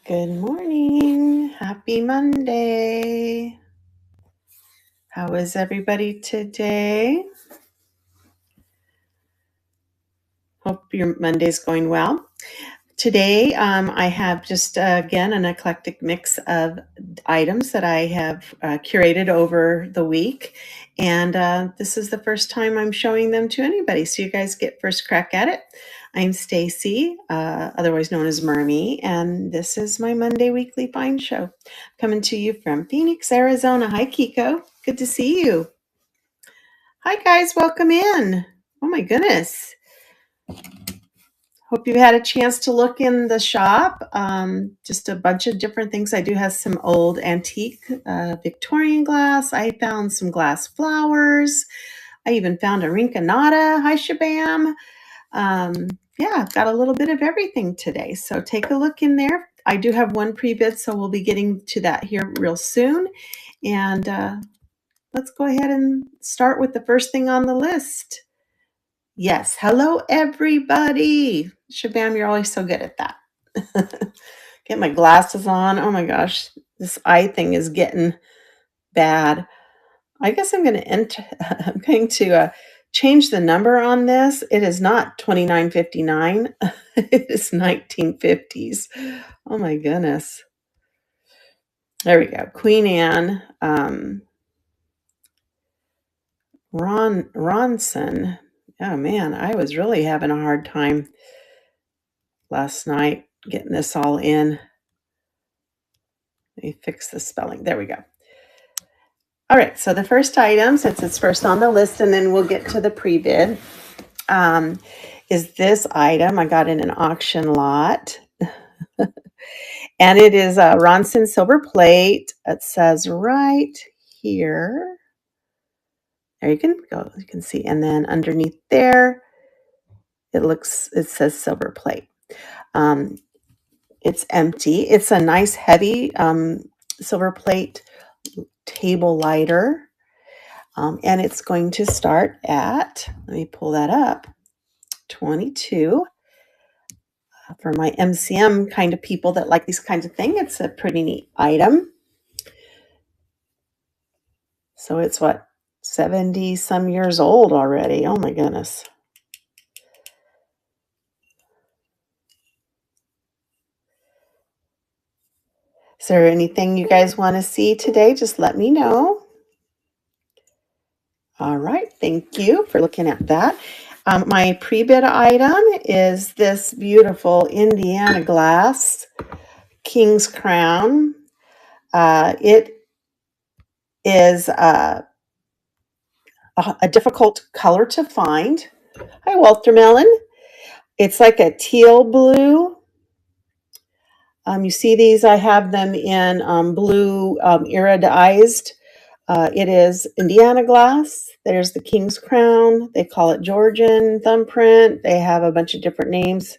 Good morning. Happy Monday. How is everybody today? Hope your Monday's going well. Today, I have just again an eclectic mix of items that I have curated over the week. And this is the first time I'm showing them to anybody. So you guys get first crack at it. I'm Stacy, otherwise known as Mermy, and this is my Monday Weekly Find Show. Coming to you from Phoenix, Arizona. Hi, Kiko. Good to see you. Hi, guys. Welcome in. Oh, my goodness. Hope you've had a chance to look in the shop. Just a bunch of different things. I do have some old antique Victorian glass. I found some glass flowers. I even found a Rinconada. Hi, Shabam. Yeah, I've got a little bit of everything today. So take a look in there. I do have one pre-bid, so we'll be getting to that here real soon. And let's go ahead and start with the first thing on the list. Yes. Hello, everybody. Shabam, you're always so good at that. Get my glasses on. Oh my gosh, this eye thing is getting bad. I guess I'm going to change the number on this. It is not 2959. It is 1950s. Oh my goodness. There we go. Queen Anne. Ronson. Oh man, I was really having a hard time last night getting this all in. Let me fix the spelling. There we go. All right, so the first item, since it's first on the list, and then we'll get to the pre-bid, is this item. I got in an auction lot. And it is a Ronson silver plate. It says right here. There you can go. You can see. And then underneath there, it says silver plate. It's empty. It's a nice heavy silver plate table lighter. And it's going to start at, let me pull that up, 22. For my MCM kind of people that like these kinds of things, it's a pretty neat item. So it's what, 70 some years old already. Oh my goodness. Is there anything you guys want to see today? Just let me know. All right. Thank you for looking at that. My pre-bid item is this beautiful Indiana glass King's Crown. It is a difficult color to find. Hi, Walter Mellon. It's like a teal blue. You see these, I have them in blue iridized. It is Indiana glass. There's the King's Crown. They call it Georgian thumbprint. They have a bunch of different names.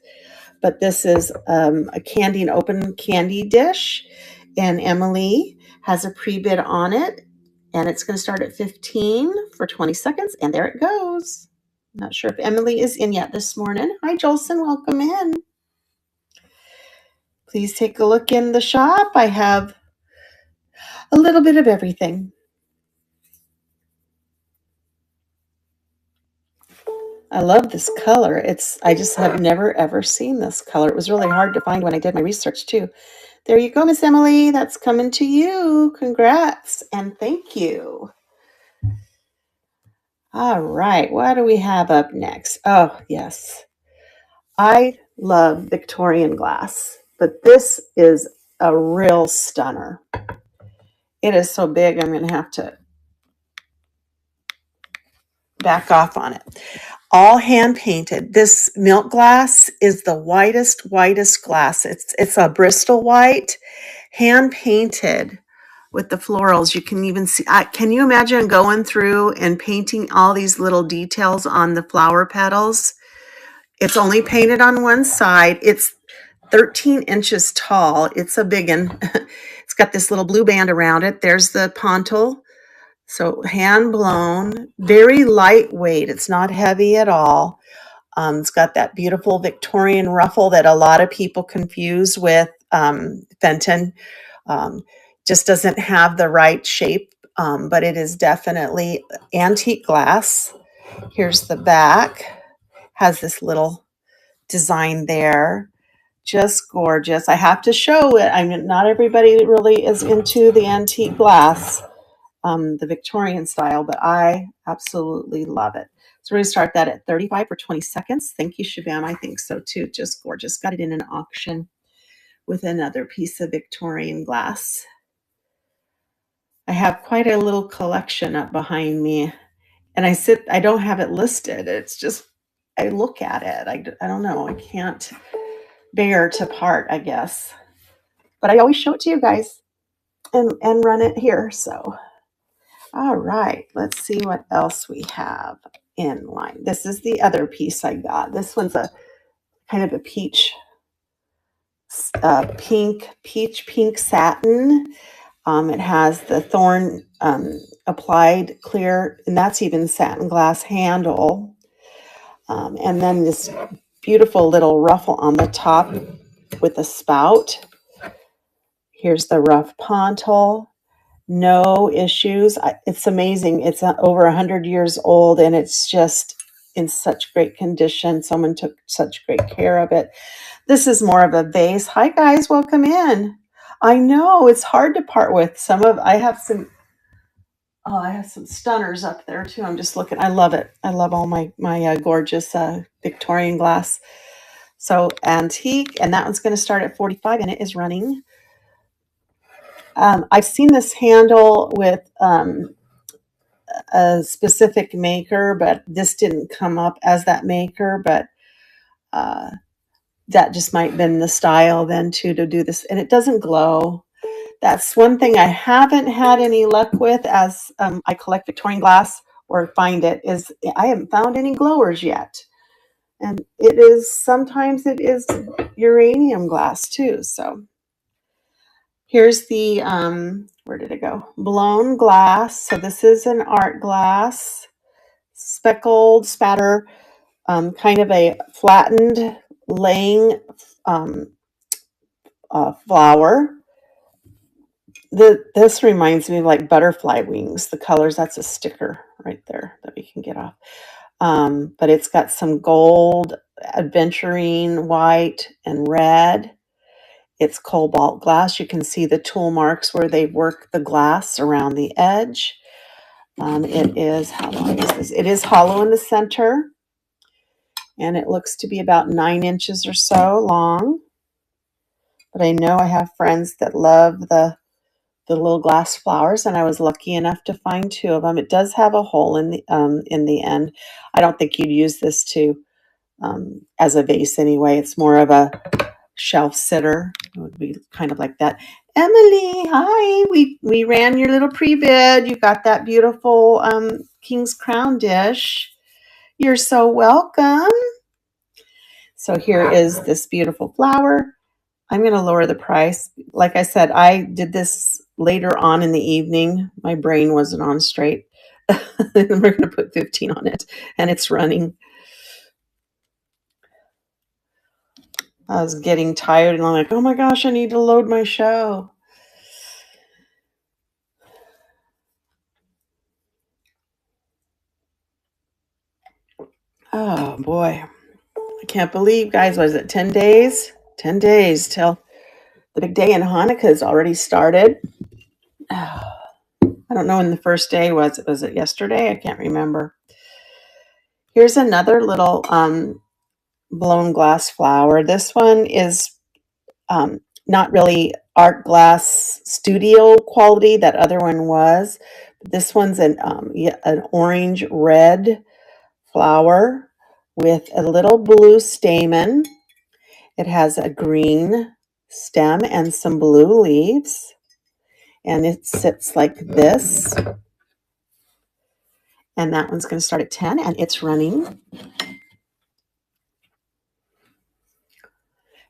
But this is a candy and open candy dish. And Emily has a pre-bid on it. And it's going to start at 15 for 20 seconds. And there it goes. Not sure if Emily is in yet this morning. Hi, Jolson. Welcome in. Please take a look in the shop. I have a little bit of everything. I love this color. I just have never, ever seen this color. It was really hard to find when I did my research, too. There you go, Miss Emily. That's coming to you. Congrats and thank you. All right. What do we have up next? Oh, yes. I love Victorian glass, but this is a real stunner. It is so big, I'm going to have to back off on it. All hand painted. This milk glass is the whitest glass. It's a Bristol white, hand painted with the florals. You can even see, can you imagine going through and painting all these little details on the flower petals? It's only painted on one side. It's 13 inches tall. It's a big one. It's got this little blue band around it. There's the pontil. So hand blown, very lightweight. It's not heavy at all. It's got that beautiful Victorian ruffle that a lot of people confuse with Fenton. Um, just doesn't have the right shape, but it is definitely antique glass. Here's the back. Has this little design there. Just gorgeous. I have to show it. I mean, not everybody really is into the antique glass, the Victorian style, but I absolutely love it. So we're going to start that at 35 for 20 seconds. Thank you, Shabam. I think so too. Just gorgeous. Got it in an auction with another piece of Victorian glass. I have quite a little collection up behind me, and I don't have it listed. It's just, I look at it. I don't know. I can't bear to part, I guess. But I always show it to you guys and run it here. So, all right, let's see what else we have in line. This is the other piece I got. This one's a kind of a peach pink satin. It has the thorn applied clear, and that's even satin glass handle. And then this beautiful little ruffle on the top with a spout. Here's the rough pontal. No issues. It's amazing. It's over 100 years old, and it's just in such great condition. Someone took such great care of it. This is more of a vase. Hi guys, welcome in. I know it's hard to part with. I have some stunners up there too. I'm just looking. I love it. I love all my gorgeous Victorian glass. So antique, and that one's going to start at 45, and it is running. I've seen this handle with a specific maker, but this didn't come up as that maker. But that just might have been the style then too to do this, and it doesn't glow. That's one thing I haven't had any luck with as I collect Victorian glass or find it, is I haven't found any glowers yet. And sometimes it is uranium glass too. So here's the, where did it go? Blown glass. So this is an art glass, speckled spatter, kind of a flattened laying flower. This reminds me of like butterfly wings. The colors, that's a sticker right there that we can get off. But it's got some gold, aventurine, white, and red. It's cobalt glass. You can see the tool marks where they work the glass around the edge. It is, how long is this? It is hollow in the center, and it looks to be about 9 inches or so long. But I know I have friends that love the little glass flowers, and I was lucky enough to find 2 of them. It does have a hole in the end. I don't think you'd use this as a vase anyway. It's more of a shelf sitter. It would be kind of like that. Emily, hi. We ran your little pre-bid. You got that beautiful King's Crown dish. You're so welcome. So here is this beautiful flower. I'm going to lower the price. Like I said, I did this later on in the evening. My brain wasn't on straight. We're going to put 15 on it, and it's running. I was getting tired, and I'm like, oh my gosh, I need to load my show. Oh boy. I can't believe, guys, was it 10 days? 10 days till the big day, and Hanukkah has already started. I don't know when the first day was. Was it yesterday? I can't remember. Here's another little blown glass flower. This one is not really art glass studio quality. That other one was. This one's an orange red flower with a little blue stamen. It has a green stem and some blue leaves, and it sits like this. And that one's going to start at 10, and it's running.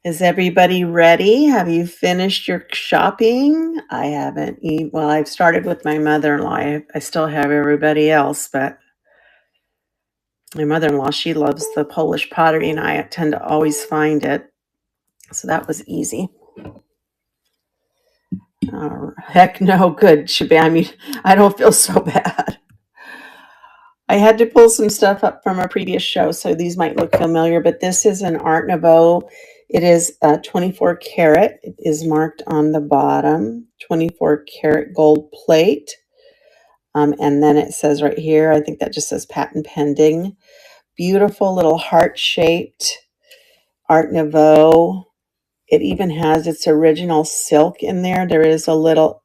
Is everybody ready? Have you finished your shopping? I haven't. Well, I've started with my mother-in-law. I still have everybody else, but my mother-in-law, she loves the Polish pottery, and I tend to always find it. So that was easy. Heck no, good. I mean, I don't feel so bad. I had to pull some stuff up from a previous show, so these might look familiar, but this is an Art Nouveau. It is 24 karat. It is marked on the bottom, 24 karat gold plate. And then it says right here, I think that just says patent pending. Beautiful little heart-shaped Art Nouveau. It even has its original silk in there. There is a little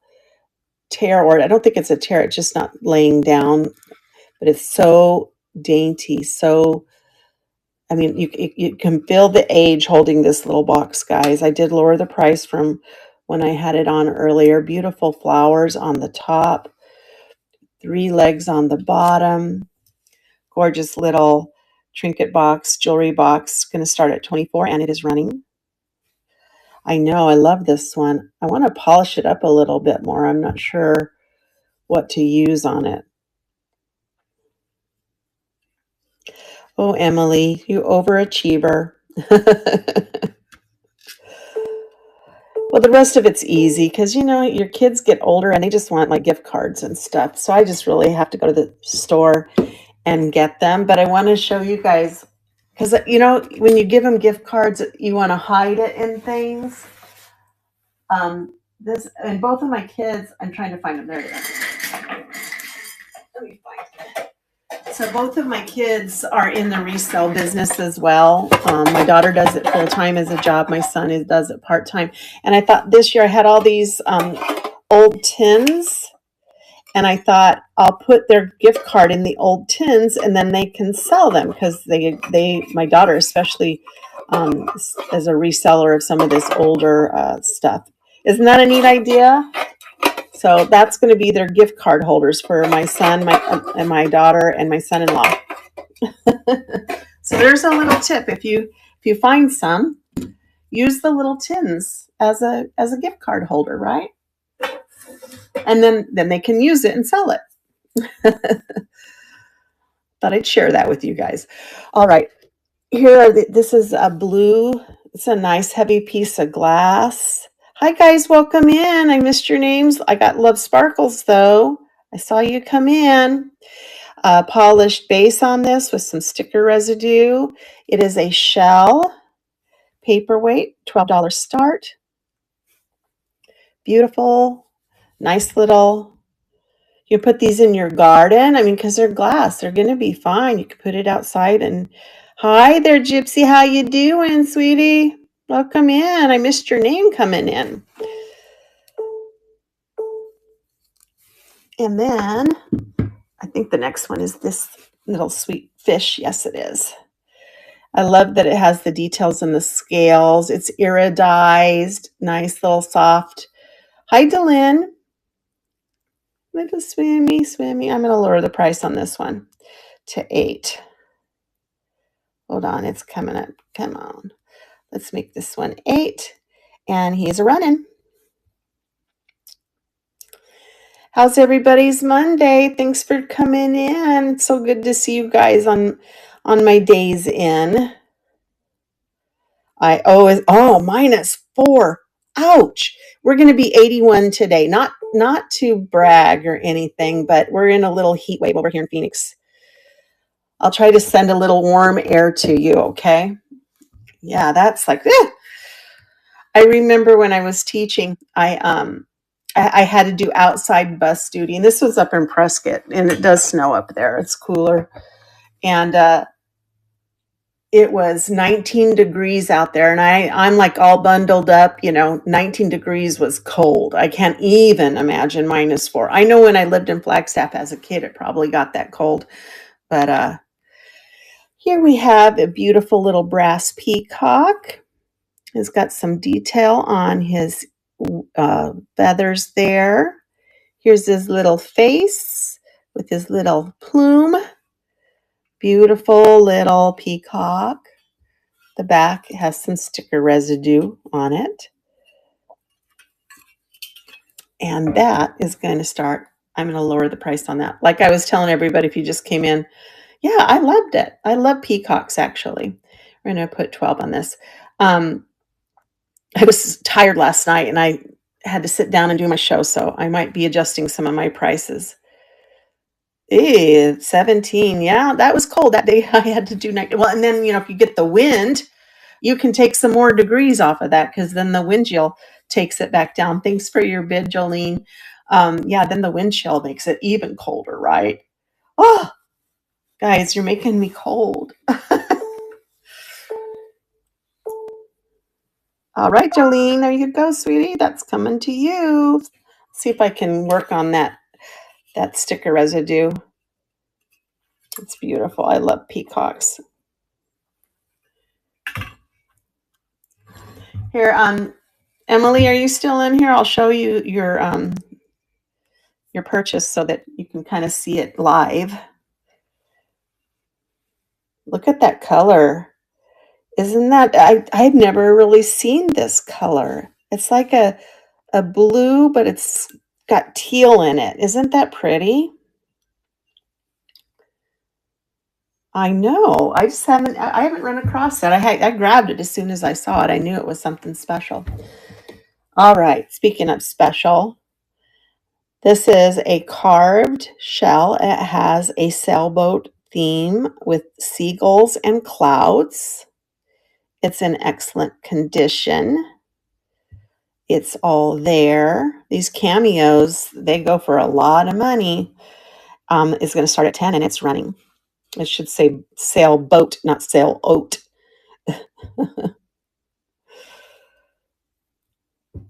tear, or I don't think it's a tear, it's just not laying down, but it's so dainty. So, I mean, you can feel the age holding this little box, guys. I did lower the price from when I had it on earlier. Beautiful flowers on the top, 3 legs on the bottom, gorgeous little trinket box, jewelry box. Going to start at 24 and it is running. I know, I love this one. I want to polish it up a little bit more. I'm not sure what to use on it. Oh, Emily, you overachiever. Well, the rest of it's easy because, your kids get older and they just want like gift cards and stuff. So I just really have to go to the store and get them. But I want to show you guys because, when you give them gift cards, you want to hide it in things. This and both of my kids, I'm trying to find them. There it is. Let me find it. So both of my kids are in the resale business as well. My daughter does it full time as a job. My son does it part time. And I thought this year I had all these old tins, and I thought I'll put their gift card in the old tins, and then they can sell them because my daughter especially is a reseller of some of this older stuff. Isn't that a neat idea? So that's going to be their gift card holders for my son, my daughter, and my son-in-law. So there's a little tip: if you find some, use the little tins as a gift card holder, right? And then they can use it and sell it. Thought I'd share that with you guys. All right, this is a blue. It's a nice heavy piece of glass. Hi guys, welcome in. I missed your names. I got Love Sparkles though. I saw you come in. Polished base on this with some sticker residue. It is a shell paperweight, $12 start. Beautiful, nice little. You put these in your garden. I mean, because they're glass, they're going to be fine. You can put it outside. And hi there, Gypsy. How you doing, sweetie? Welcome in. I missed your name coming in. And then I think the next one is this little sweet fish. Yes, it is. I love that it has the details in the scales. It's iridized, nice little soft. Hi, Delyn. Little swimmy. I'm going to lower the price on this one to $8. Hold on, it's coming up. Come on. Let's make this one $8. And he's a running. How's everybody's Monday? Thanks for coming in. It's so good to see you guys on my days in. -4. Ouch. We're going to be 81 today. Not to brag or anything, but we're in a little heat wave over here in Phoenix. I'll try to send a little warm air to you, okay? Yeah, that's like, I remember when I was teaching, I had to do outside bus duty, and this was up in Prescott, and it does snow up there. It's cooler. And it was 19 degrees out there, and I'm like all bundled up. 19 degrees was cold. I can't even imagine -4. I know when I lived in Flagstaff as a kid, it probably got that cold. But here we have a beautiful little brass peacock. It's got some detail on his feathers there. Here's his little face with his little plume. Beautiful little peacock. The back has some sticker residue on it. And that is going to start. I'm going to lower the price on that. Like I was telling everybody, if you just came in, yeah, I loved it. I love peacocks, actually. We're going to put 12 on this. I was tired last night, and I had to sit down and do my show, so I might be adjusting some of my prices. 17. Yeah, that was cold that day. I had to do night. Well, and then, if you get the wind, you can take some more degrees off of that because then the wind chill takes it back down. Thanks for your bid, Jolene. Yeah, then the wind chill makes it even colder, right? Oh, guys, you're making me cold. All right, Jolene, there you go, sweetie. That's coming to you. See if I can work on that sticker residue. It's beautiful. I love peacocks. Here, Emily, are you still in here? I'll show you your purchase so that you can kind of see it live. Look at that color. Isn't that, I've never really seen this color. It's like a blue, but it's got teal in it. Isn't that pretty? I know. I haven't run across that. I grabbed it as soon as I saw it. I knew it was something special. All right. Speaking of special, this is a carved shell. It has a sailboat theme with seagulls and clouds. It's in excellent condition. It's all there. These cameos, they go for a lot of money. It's going to start at 10 and it's running. It should say sailboat, not sail oat.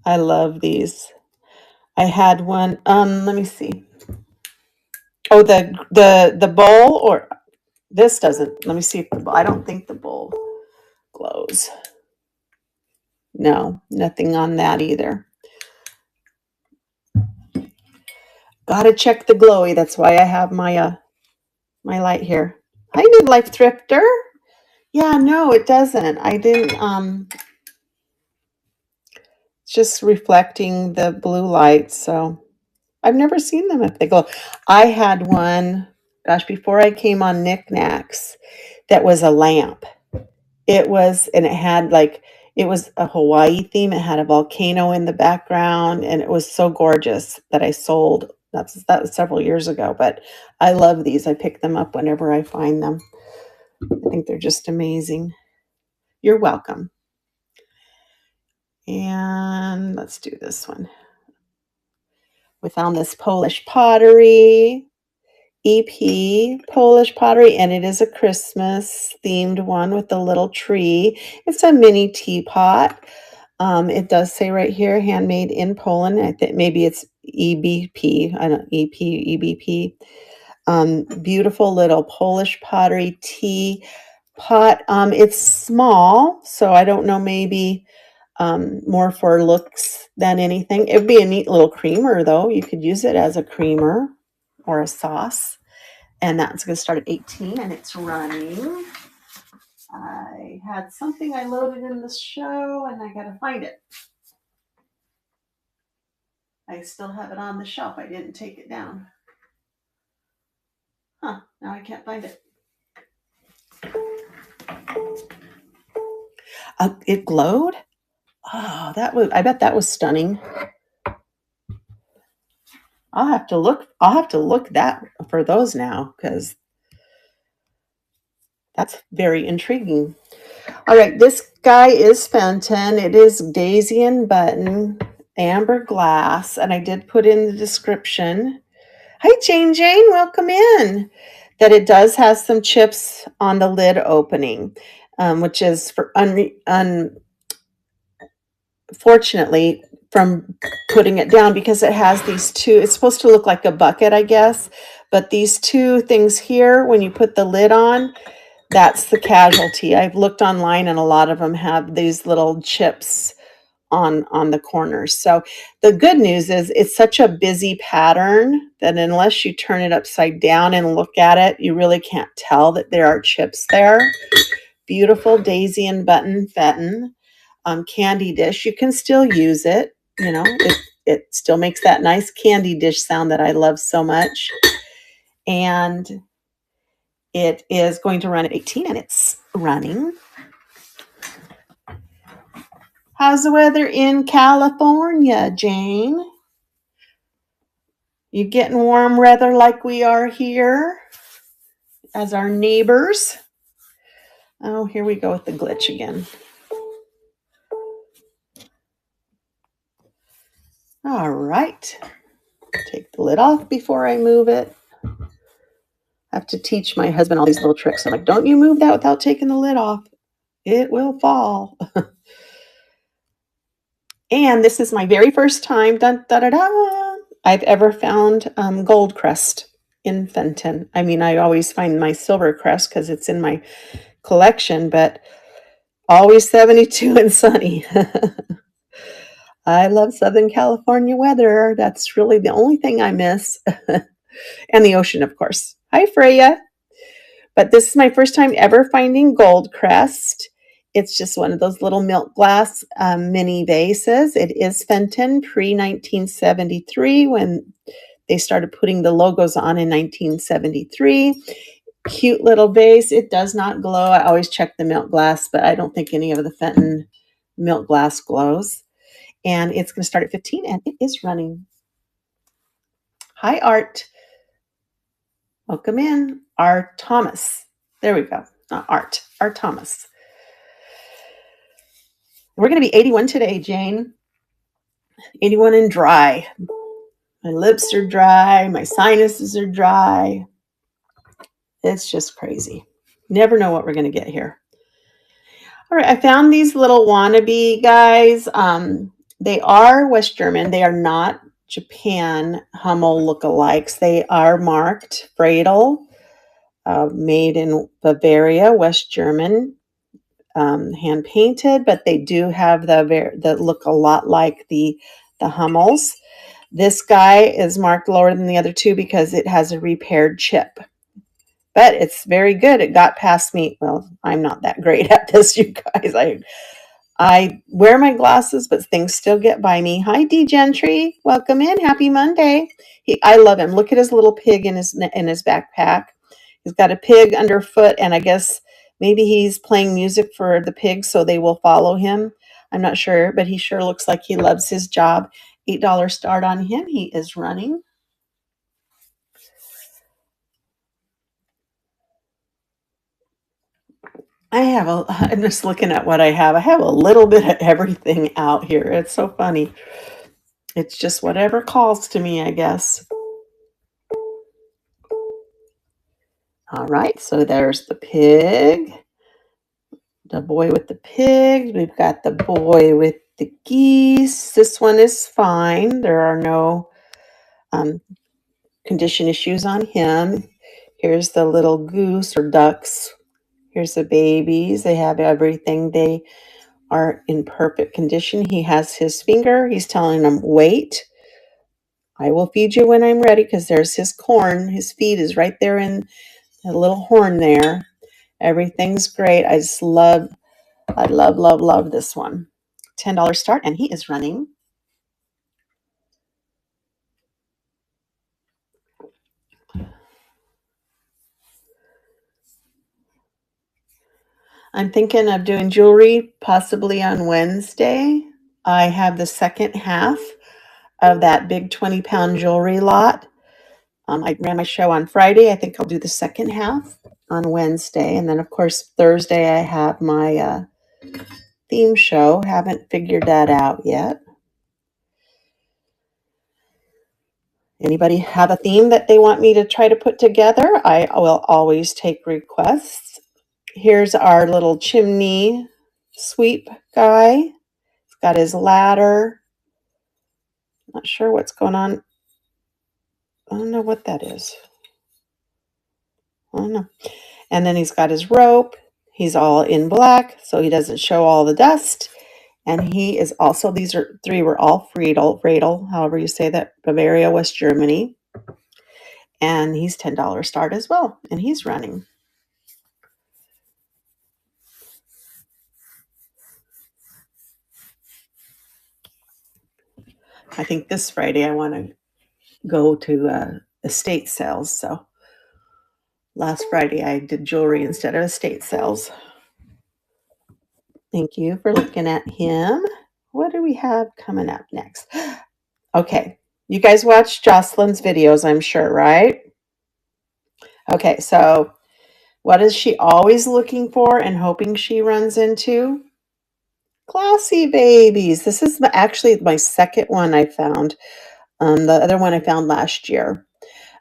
I love these. I had one. Let me see. Oh, the bowl, or this doesn't. Let me see. I don't think the bowl glows. No, nothing on that either. Gotta check the glowy. That's why I have my my light here. Hi, Midlife Thrifter. Yeah, no, it doesn't. I didn't. It's just reflecting the blue light. So I've never seen them if they glow. I had one, gosh, before I came on Knickknacks, that was a lamp. It was, and it was a Hawaii theme. It had a volcano in the background, and it was so gorgeous that I sold. That was several years ago, but I love these. I pick them up whenever I find them. I think they're just amazing. You're welcome. And let's do this one. We found this Polish pottery. EP Polish pottery, and it is a Christmas themed one with a little tree. It's a mini teapot. It does say right here, handmade in Poland. I think maybe it's EBP. I don't EBP. Beautiful little Polish pottery teapot. It's small, so I don't know. Maybe more for looks than anything. It would be a neat little creamer, though. You could use it as a creamer or a sauce. And that's going to start at 18 and it's running. I had something I loaded in the show and I got to find it. I still have it on the shelf. I didn't take it down. Huh, now I can't find it. It glowed? Oh, I bet that was stunning. I'll have to look that for those now because that's very intriguing. All right, this guy is Fenton. It is Daisy and Button, amber glass, and I did put in the description. Hi, Jane. Welcome in. That it does have some chips on the lid opening, which is for unfortunately from putting it down because it has these two. It's supposed to look like a bucket, I guess, but these two things here, when you put the lid on, that's the casualty. I've looked online and a lot of them have these little chips on the corners. So the good news is it's such a busy pattern that unless you turn it upside down and look at it, you really can't tell that there are chips there. Beautiful Daisy and Button Fenton candy dish. You can still use it. It still makes that nice candy dish sound that I love so much. And it is going to run at 18 and it's running. How's the weather in California, Jane? You getting warm weather like we are here as our neighbors? Oh, here we go with the glitch again. All right. Take the lid off before I move it. I have to teach my husband all these little tricks. I'm like, don't you move that without taking the lid off. It will fall. And this is my very first time, dun, da, da, da, I've ever found gold crest in Fenton. I mean, I always find my silver crest because it's in my collection, but always 72 and sunny. I love Southern California weather. That's really the only thing I miss. And the ocean, of course. Hi, Freya. But this is my first time ever finding gold crest. It's just one of those little milk glass mini vases. It is Fenton pre-1973 when they started putting the logos on in 1973. Cute little vase. It does not glow. I always check the milk glass, but I don't think any of the Fenton milk glass glows. And it's going to start at 15 and it is running. Hi, Art. Welcome in. Art Thomas. There we go. Not Art. Art Thomas. We're going to be 81 today, Jane. 81 and dry. My lips are dry. My sinuses are dry. It's just crazy. Never know what we're going to get here. All right. I found these little wannabe guys. They are West German. They are not Japan Hummel lookalikes. They are marked Fredel, made in Bavaria, West German. Hand painted, but they do have that look a lot like the Hummels. This guy is marked lower than the other two because it has a repaired chip, but it's very good. It got past me. Well, I'm not that great at this, you guys. I wear my glasses, but things still get by me. Hi, D Gentry. Welcome in. Happy Monday. I love him. Look at his little pig in his backpack. He's got a pig underfoot, and I guess maybe he's playing music for the pigs so they will follow him. I'm not sure, but he sure looks like he loves his job. $8 start on him. He is running. I'm just looking at what I have. I have a little bit of everything out here. It's so funny. It's just whatever calls to me, I guess. All right, so there's the pig. The boy with the pigs. We've got the boy with the geese. This one is fine. There are no condition issues on him. Here's the little goose or ducks. Here's the babies. They have everything. They are in perfect condition. He has his finger. He's telling them, wait. I will feed you when I'm ready, because there's his corn. His feed is right there in the little horn there. Everything's great. I love this one. $10 start, and he is running. I'm thinking of doing jewelry possibly on Wednesday. I have the second half of that big 20-pound jewelry lot. I ran my show on Friday. I think I'll do the second half on Wednesday. And then, of course, Thursday I have my theme show. Haven't figured that out yet. Anybody have a theme that they want me to try to put together? I will always take requests. Here's our little chimney sweep guy. He's got his ladder. Not sure what's going on. I don't know what that is. I don't know. And then he's got his rope. He's all in black, so he doesn't show all the dust. And he is also, these are three were all Fredel, however you say that, Bavaria, West Germany. And he's $10 start as well. And he's running. I think this Friday I want to go to estate sales. So last Friday I did jewelry instead of estate sales. Thank you for looking at him. what do we have coming up next? Okay, you guys watch Jocelyn's videos, I'm sure, right? Okay, so what is she always looking for and hoping she runs into? Glassy babies. This is actually my second one I found. The other one I found last year.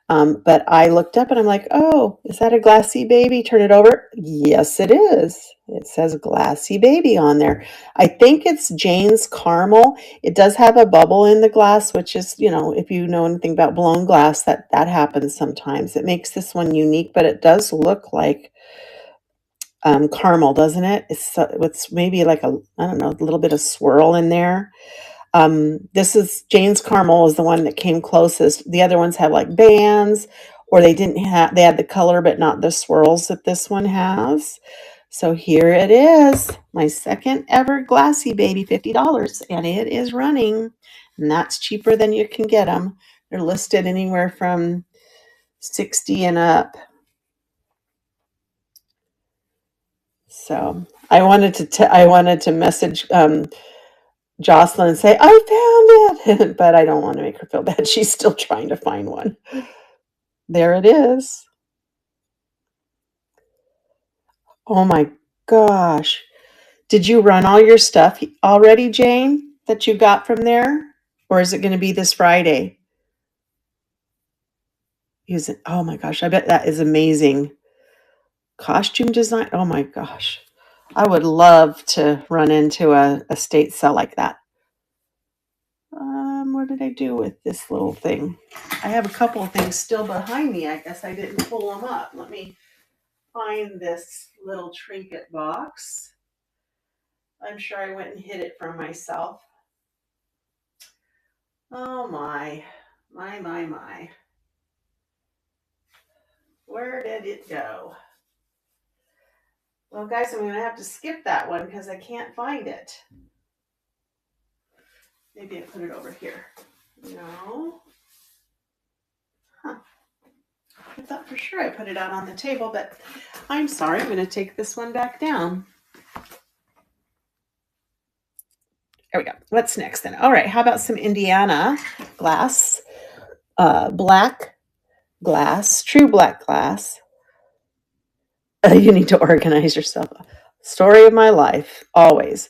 But I looked up and I'm like, oh, is that a glassy baby? Turn it over. Yes, it is. It says glassy baby on there. I think it's Jane's caramel. It does have a bubble in the glass, which is, if you know anything about blown glass, that happens sometimes. It makes this one unique, but it does look like caramel, doesn't it? It's maybe like I don't know, a little bit of swirl in there. This is Jane's caramel is the one that came closest. The other ones have like bands, or they had the color but not the swirls that this one has. So here it is, my second ever Glassy baby, $50, and it is running, and that's cheaper than you can get them. They're listed anywhere from 60 and up. So I wanted to message Jocelyn and say, I found it, but I don't want to make her feel bad. She's still trying to find one. There it is. Oh my gosh. Did you run all your stuff already, Jane, that you got from there? Or is it going to be this Friday? Oh my gosh, I bet that is amazing. Costume design. Oh my gosh. I would love to run into a estate sale like that. What did I do with this little thing? I have a couple of things still behind me. I guess I didn't pull them up. Let me find this little trinket box. I'm sure I went and hid it from myself. Oh my. Where did it go? Well, guys, I'm going to have to skip that one because I can't find it. Maybe I put it over here. No. Huh. I thought for sure I put it out on the table, but I'm sorry. I'm going to take this one back down. There we go. What's next then? All right. How about some Indiana glass? Black glass, true black glass. You need to organize yourself. Story of my life, always.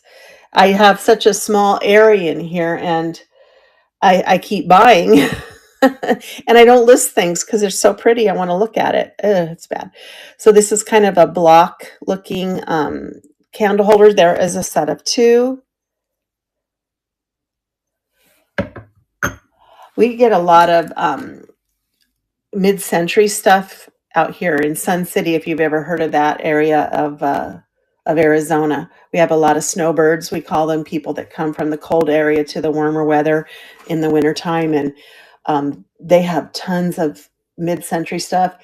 I have such a small area in here, and I keep buying. And I don't list things because they're so pretty. I want to look at it. It's bad. So this is kind of a block looking candle holder. There is a set of two. We get a lot of mid-century stuff out here in Sun City, if you've ever heard of that area of Arizona. We have a lot of snowbirds. We call them people that come from the cold area to the warmer weather in the wintertime. And they have tons of mid-century stuff.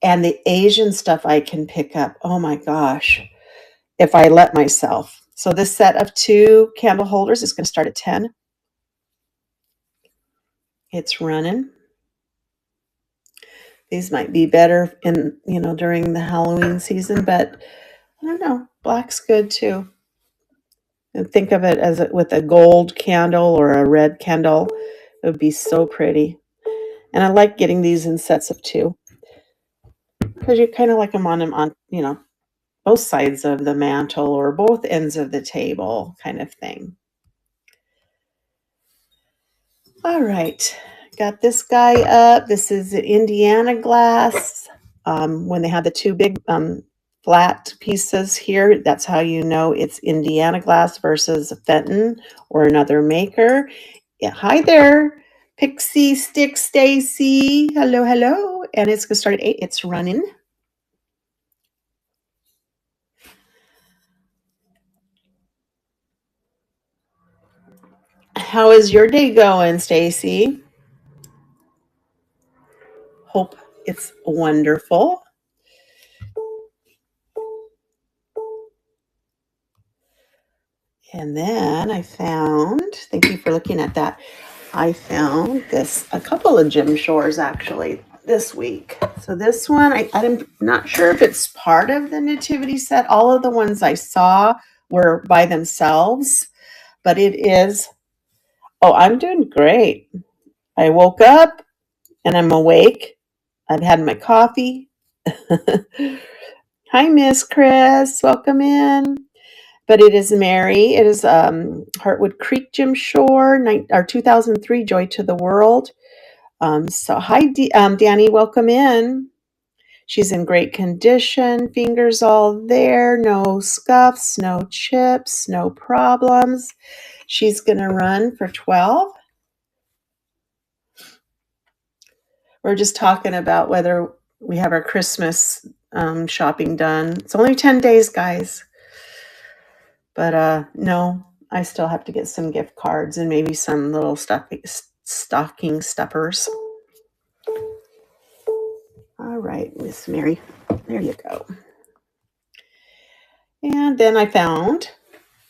And the Asian stuff I can pick up, oh my gosh, if I let myself. So this set of two candle holders is going to start at 10. It's running. These might be better during the Halloween season, but I don't know. Black's good too. And think of it as with a gold candle or a red candle. It would be so pretty. And I like getting these in sets of two because you kind of like them on both sides of the mantle or both ends of the table kind of thing. All right. Got this guy up. This is the Indiana glass. When they have the two big flat pieces here, that's how you know it's Indiana glass versus Fenton or another maker. Yeah, hi there, Pixie Stick Stacy. Hello, hello. And it's going to start at 8. It's running. How is your day going, Stacy? Hope it's wonderful. And then I found, thank you for looking at that. I found a couple of gem shores actually this week. So this one, I'm not sure if it's part of the nativity set. All of the ones I saw were by themselves, but it is. Oh, I'm doing great. I woke up and I'm awake. I've had my coffee. Hi, Miss Chris. Welcome in. But it is Mary. It is Heartwood Creek Gym Shore, our 2003 Joy to the World. So hi, Danny. Welcome in. She's in great condition. Fingers all there. No scuffs, no chips, no problems. She's going to run for 12. We're just talking about whether we have our Christmas shopping done. It's only 10 days, guys. But no, I still have to get some gift cards and maybe some little stocking stuffers. All right, Miss Mary. There you go. And then I found,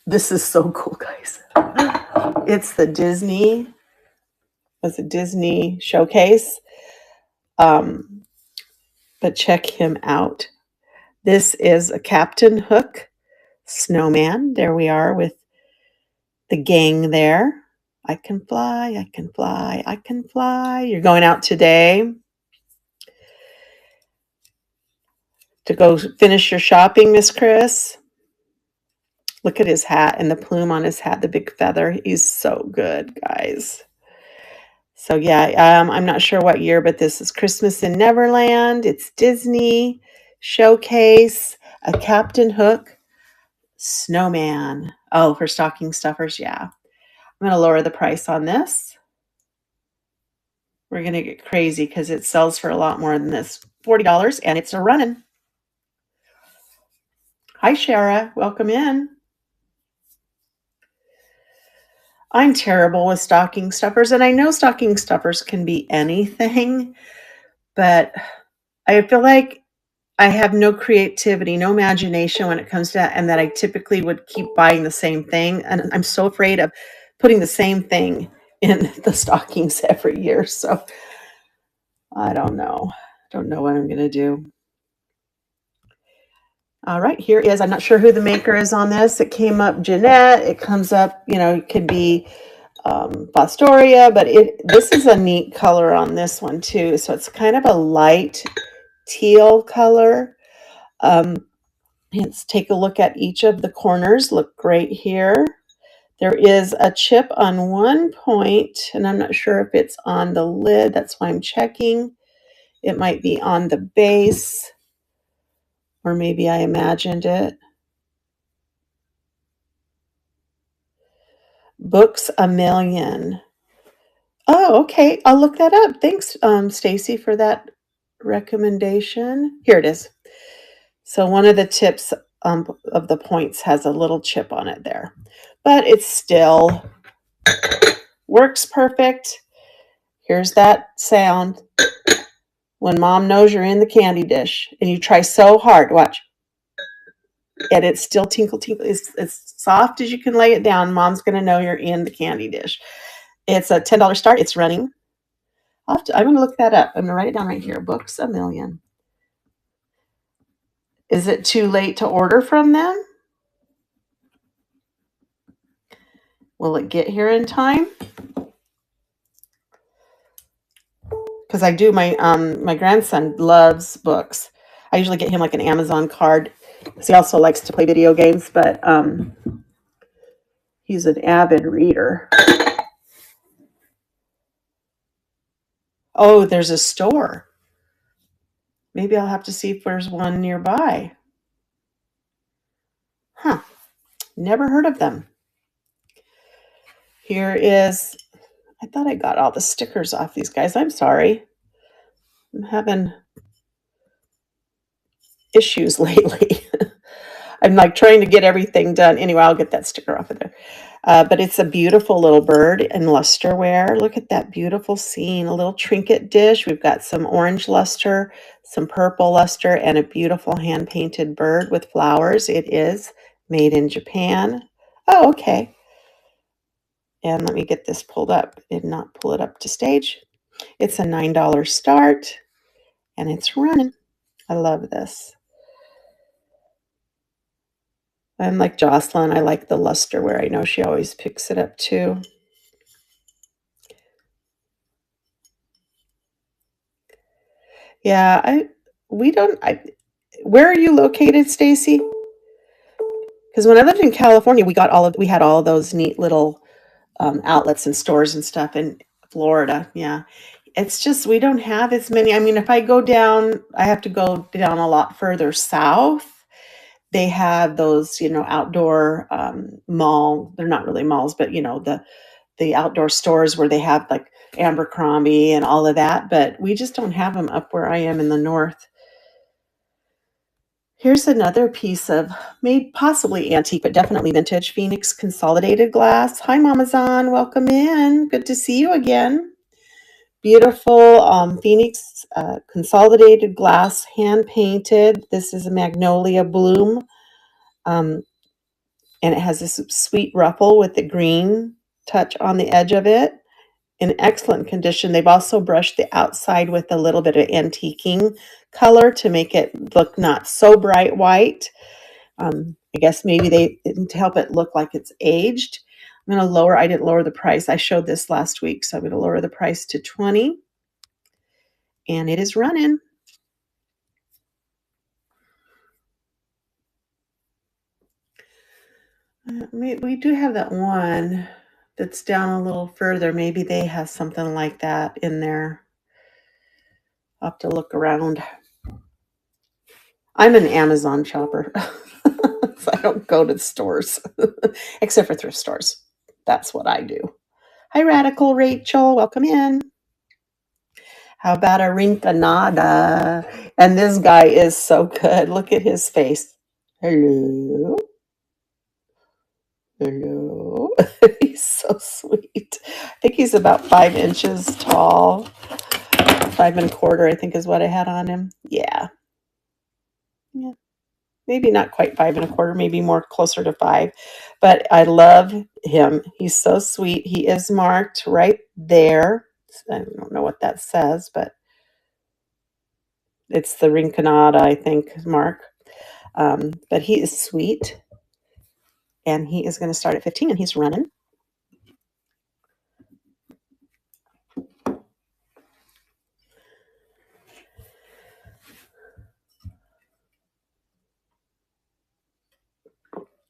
this is so cool, guys. It's the Disney showcase. But check him out. This is a Captain Hook snowman. There we are with the gang there. I can fly, I can fly, I can fly. You're going out today to go finish your shopping, Miss Chris. Look at his hat and the plume on his hat, the big feather. He's so good, guys. So yeah, I'm not sure what year, but this is Christmas in Neverland. It's Disney showcase, a Captain Hook snowman. Oh, for stocking stuffers, yeah. I'm going to lower the price on this. We're going to get crazy because it sells for a lot more than this. $40, and it's a running. Hi, Shara. Welcome in. I'm terrible with stocking stuffers, and I know stocking stuffers can be anything, but I feel like I have no creativity, no imagination when it comes to that, and that I typically would keep buying the same thing. And I'm so afraid of putting the same thing in the stockings every year. So I don't know. Don't know what I'm going to do. All right, here is, I'm not sure who the maker is on this. It came up Jeanette. It comes up, it could be Fostoria, but this is a neat color on this one too. So it's kind of a light teal color. Let's take a look at each of the corners. Look great here. There is a chip on one point, and I'm not sure if it's on the lid. That's why I'm checking. It might be on the base, or maybe I imagined it. Books a Million. Oh, okay. I'll look that up. Thanks, Stacy, for that recommendation. Here it is. So one of the tips of the points has a little chip on it there, but it still works perfect. Here's that sound when mom knows you're in the candy dish and you try so hard. Watch. And it's still tinkle, tinkle. It's as soft as you can lay it down. Mom's going to know you're in the candy dish. It's a $10 start. It's running. I'm going to look that up. I'm going to write it down right here. Books a Million. Is it too late to order from them? Will it get here in time? Because I do, my grandson loves books. I usually get him like an Amazon card. He also likes to play video games, but he's an avid reader. Oh, there's a store. Maybe I'll have to see if there's one nearby. Huh. Never heard of them. Here is, I thought I got all the stickers off these guys. I'm sorry. I'm having issues lately. I'm like trying to get everything done. Anyway, I'll get that sticker off of there. But it's a beautiful little bird in lusterware. Look at that beautiful scene. A little trinket dish. We've got some orange luster, some purple luster, and a beautiful hand-painted bird with flowers. It is made in Japan. Oh, okay. And let me get this pulled up. Did not pull it up to stage. It's a $9 start, and it's running. I love this. I'm like Jocelyn. I like the lusterware. I know she always picks it up too. Yeah, we don't where are you located, Stacy? Because when I lived in California, we had all of those neat little outlets and stores and stuff in Florida. Yeah. It's just we don't have as many. I mean, if I go down, I have to go down a lot further south. They have those, outdoor mall. They're not really malls, but the outdoor stores where they have like Abercrombie and all of that. But we just don't have them up where I am in the north. Here's another piece of maybe possibly antique, but definitely vintage Phoenix consolidated glass. Hi, Mamazon. Welcome in. Good to see you again. Beautiful Phoenix consolidated glass, hand painted. This is a magnolia bloom. Um, and it has this sweet ruffle with the green touch on the edge of it. In excellent condition. They've also brushed the outside with a little bit of antiquing color to make it look not so bright white. I guess maybe to help it look like it's aged. I didn't lower the price. I showed this last week, so I'm going to lower the price to 20, and it is running. We do have that one that's down a little further. Maybe they have something like that in there. I'll have to look around. I'm an Amazon shopper. So I don't go to the stores, except for thrift stores. That's what I do. Hi, Radical Rachel. Welcome in. How about a Rinconada? And this guy is so good. Look at his face. Hello. Hello. He's so sweet. I think he's about 5 inches tall. 5 and a quarter, I think, is what I had on him. Yeah. Yeah. Maybe not quite 5 and a quarter, maybe more closer to 5. But I love him. He's so sweet. He is marked right there. I don't know what that says, but it's the Rinconada, I think, mark. But he is sweet. And he is going to start at 15, and he's running.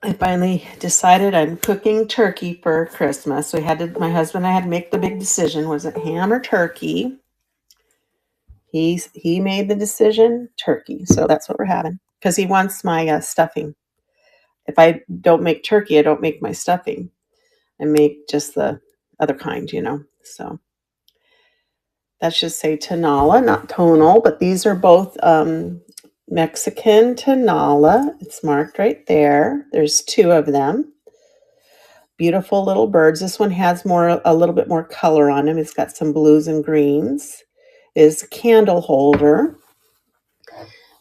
I finally decided I'm cooking turkey for Christmas. My husband and I had to make the big decision. Was it ham or turkey? He made the decision, turkey. So that's what we're having. Because he wants my stuffing. If I don't make turkey, I don't make my stuffing. I make just the other kind, So that should say Tonala, not tonal, but these are both Mexican Tonala. It's marked right there. There's 2 of them. Beautiful little birds. This one has a little bit more color on him. It's got some blues and greens. It is a candle holder,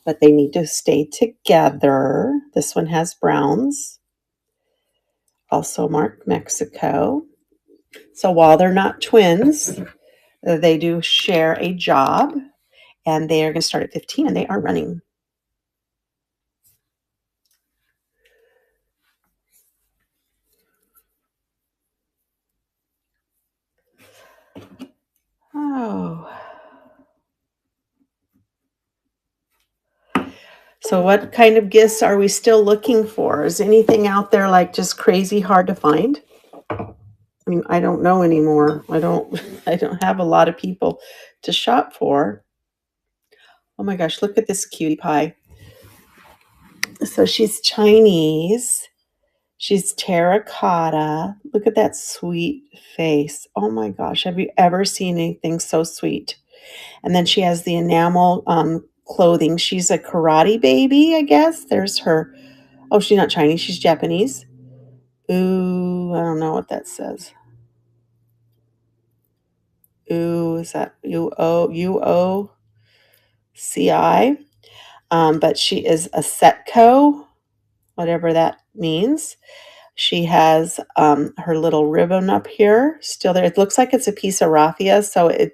but they need to stay together. This one has browns, also marked Mexico. So while they're not twins, they do share a job, and they are going to start at 15, and they are running. Oh. So what kind of gifts are we still looking for? Is anything out there like just crazy hard to find? I mean, I don't know anymore. I don't have a lot of people to shop for. Oh my gosh, look at this cutie pie. So she's Chinese. She's terracotta. Look at that sweet face. Oh my gosh, have you ever seen anything so sweet? And then she has the enamel clothing. She's a karate baby, I guess. There's her. Oh, she's not Chinese. She's Japanese. Ooh, I don't know what that says. Ooh, is that UOCI? But she is a Setco, whatever that means. She has her little ribbon up here still there. It looks like it's a piece of raffia, so it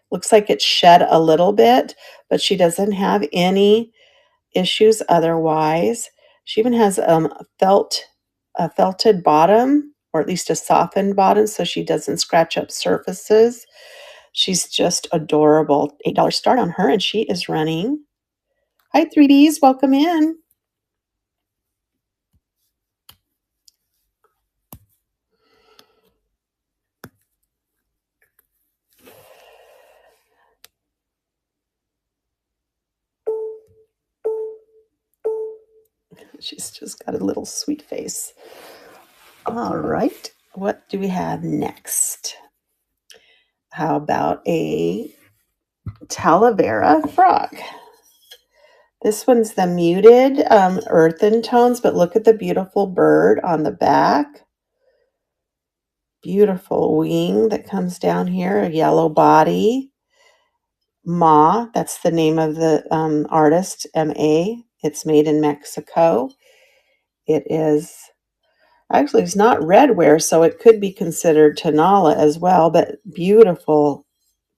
looks like it's shed a little bit, but she doesn't have any issues otherwise. She even has a felted bottom, or at least a softened bottom, so she doesn't scratch up surfaces. She's just adorable. $8 start on her, and she is running. Hi, 3Ds. Welcome in. She's just got a little sweet face. All right. What do we have next? How about a Talavera frog? This one's the muted earthen tones, but look at the beautiful bird on the back. Beautiful wing that comes down here, a yellow body. Ma, that's the name of the artist, M.A. It's made in Mexico. It is, actually, it's not redware, so it could be considered Tonala as well, but beautiful,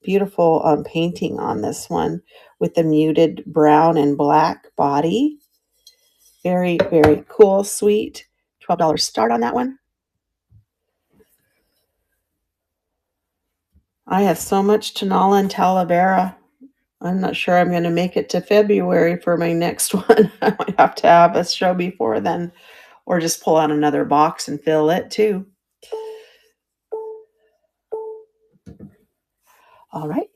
beautiful painting on this one with the muted brown and black body. Very, very cool, sweet. $12 start on that one. I have so much Tonala and Talavera. I'm not sure I'm going to make it to February for my next one. I might have to have a show before then, or just pull out another box and fill it too. All right,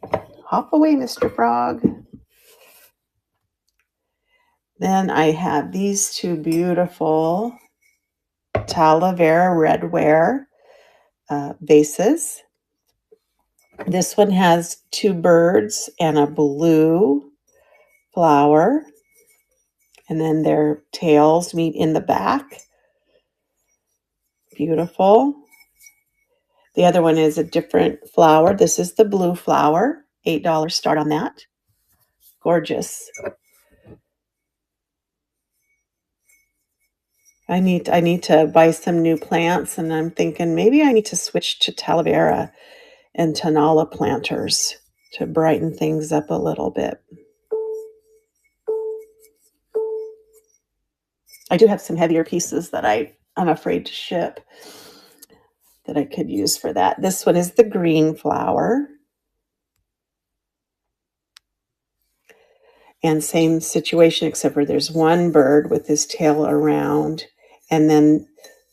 hop away, Mr. Frog. Then I have these two beautiful Talavera redware vases. This one has two birds and a blue flower, and then their tails meet in the back. Beautiful. The other one is a different flower. This is the blue flower. $8 start on that. Gorgeous. I need to buy some new plants, and I'm thinking maybe I need to switch to Talavera and Tonala planters to brighten things up a little bit. I do have some heavier pieces that I'm afraid to ship that I could use for that. This one is the green flower. And same situation, except for there's one bird with his tail around, and then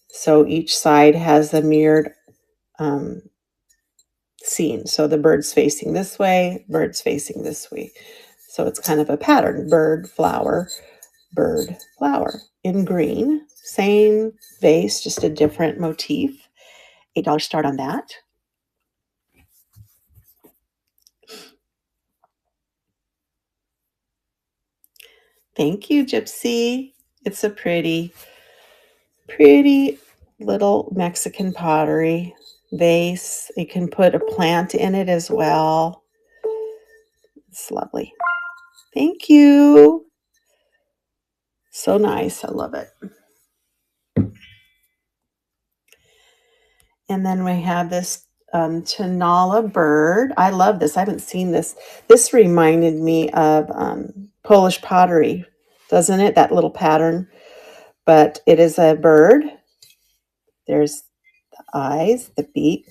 so each side has a mirrored scene. So the bird's facing this way, bird's facing this way. So it's kind of a pattern, bird, flower, in green. Same vase, just a different motif. $8 start on that. Thank you, Gypsy. It's a pretty little Mexican pottery vase. You can put a plant in it as well. It's lovely. Thank you. So nice. I love it. And then we have this Tonala bird. I love this. I haven't seen this. This reminded me of Polish pottery, doesn't it? That little pattern. But it is a bird. There's the eyes, the beak.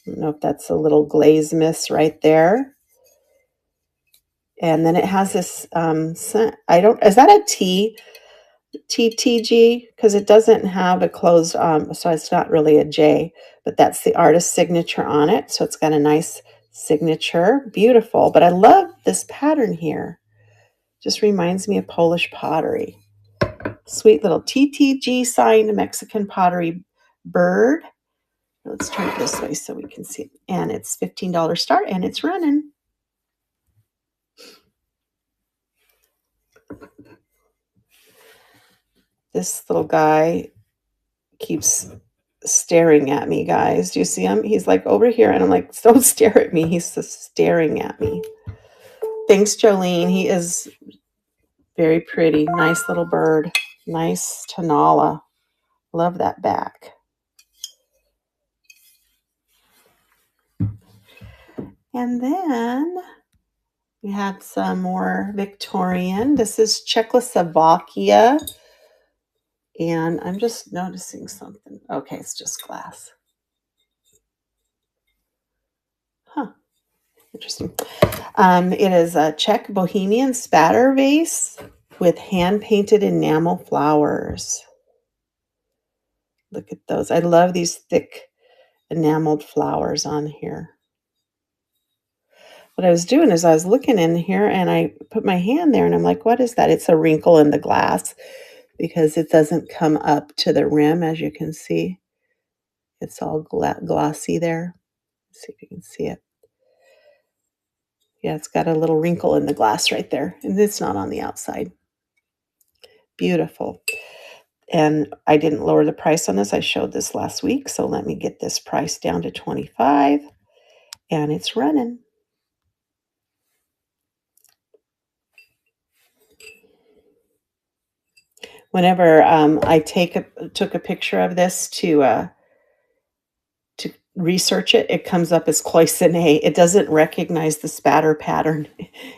I don't know if that's a little glaze miss right there. And then it has this, is that a T? TTG, because it doesn't have a closed, so it's not really a J, but that's the artist's signature on it. So it's got a nice signature, beautiful. But I love this pattern here. Just reminds me of Polish pottery. Sweet little TTG signed Mexican pottery bird. Let's turn it this way so we can see it. And it's $15 start, and it's running. This little guy keeps staring at me, guys. Do you see him? He's like over here, and I'm like, don't stare at me. He's just staring at me. Thanks, Jolene. He is very pretty. Nice little bird. Nice Tonala. Love that back. And then we have some more Victorian. This is Czechoslovakia And I'm just noticing something. Okay, it's just glass. Huh, interesting. It is a Czech Bohemian spatter vase with hand-painted enamel flowers. Look at those. I love these thick enameled flowers on here. What I was doing is I was looking in here and I put my hand there and I'm like, what is that? It's a wrinkle in the glass because it doesn't come up to the rim, as you can see. It's all glossy there. Let's see if you can see it. Yeah, it's got a little wrinkle in the glass right there, and it's not on the outside. Beautiful. And I didn't lower the price on this. I showed this last week, so let me get this price down to $25, and it's running. Whenever I took a picture of this to research it, it comes up as cloisonne. It doesn't recognize the spatter pattern.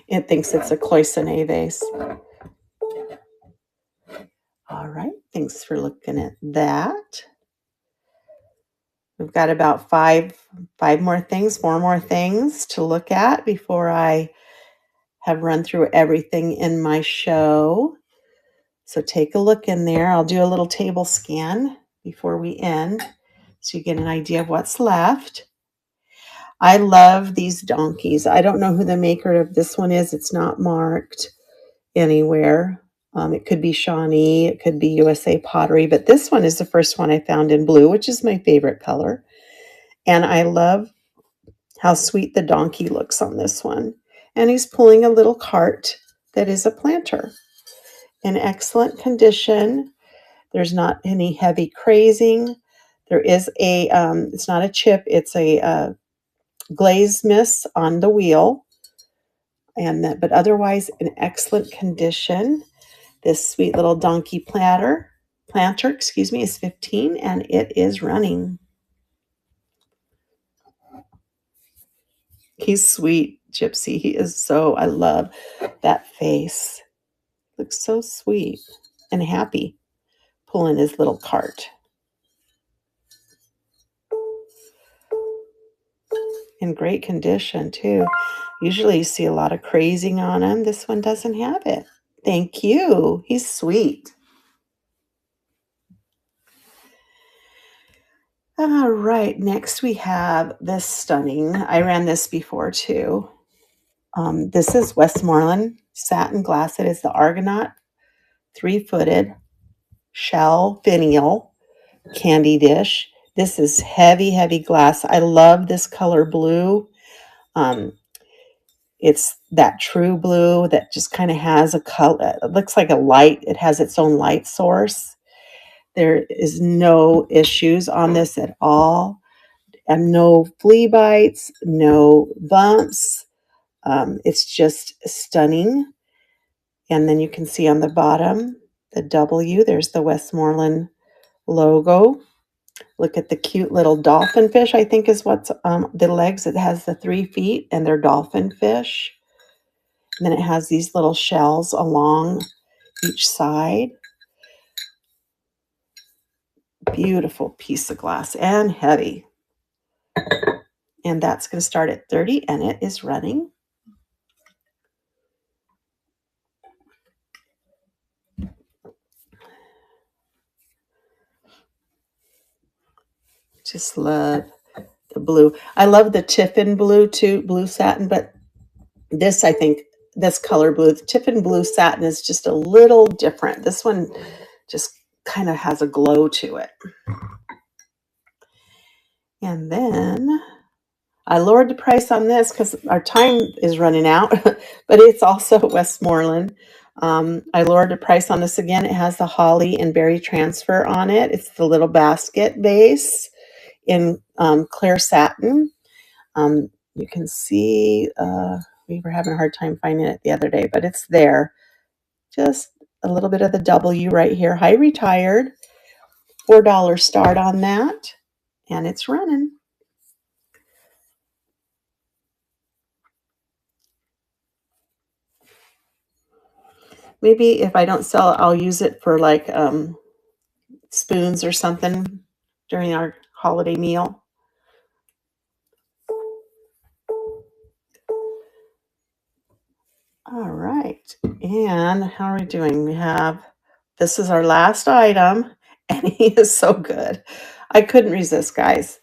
It thinks it's a cloisonne vase. All right, thanks for looking at that. We've got about four more things to look at before I have run through everything in my show. So take a look in there. I'll do a little table scan before we end so you get an idea of what's left. I love these donkeys. I don't know who the maker of this one is. It's not marked anywhere. It could be Shawnee, it could be USA Pottery, but this one is the first one I found in blue, which is my favorite color. And I love how sweet the donkey looks on this one. And he's pulling a little cart that is a planter in excellent condition. There's not any heavy crazing. There is it's not a chip, it's a glaze miss on the wheel. But otherwise in excellent condition. This sweet little donkey planter, is 15 and it is running. He's sweet, Gypsy. I love that face. Looks so sweet and happy pulling his little cart. In great condition, too. Usually you see a lot of crazing on him. This one doesn't have it. Thank you. He's sweet. All right, next we have this stunning. I ran this before, too. This is Westmoreland satin glass. It is the Argonaut 3-footed shell finial candy dish. This is heavy, heavy glass. I love this color blue. It's that true blue that just kind of has a color. It looks like a light. It has its own light source. There is no issues on this at all. And no flea bites, no bumps. It's just stunning. And then you can see on the bottom, the W, there's the Westmoreland logo. Look at the cute little dolphin fish, I think is what's the legs. It has the 3 feet and they're dolphin fish. And then it has these little shells along each side. Beautiful piece of glass and heavy. And that's going to start at 30 and it is running. Just love the blue. I love the Tiffin blue too, blue satin, but this, I think, this color blue, the Tiffin blue satin is just a little different. This one just kind of has a glow to it. And then I lowered the price on this because our time is running out, but it's also Westmoreland. I lowered the price on this again. It has the holly and berry transfer on it. It's the little basket base in clear satin. You can see, we were having a hard time finding it the other day, but it's there. Just a little bit of the W right here. High retired. $4 start on that. And it's running. Maybe if I don't sell it, I'll use it for like spoons or something during our holiday meal. All right. And how are we doing? This is our last item, and he is so good. I couldn't resist, guys.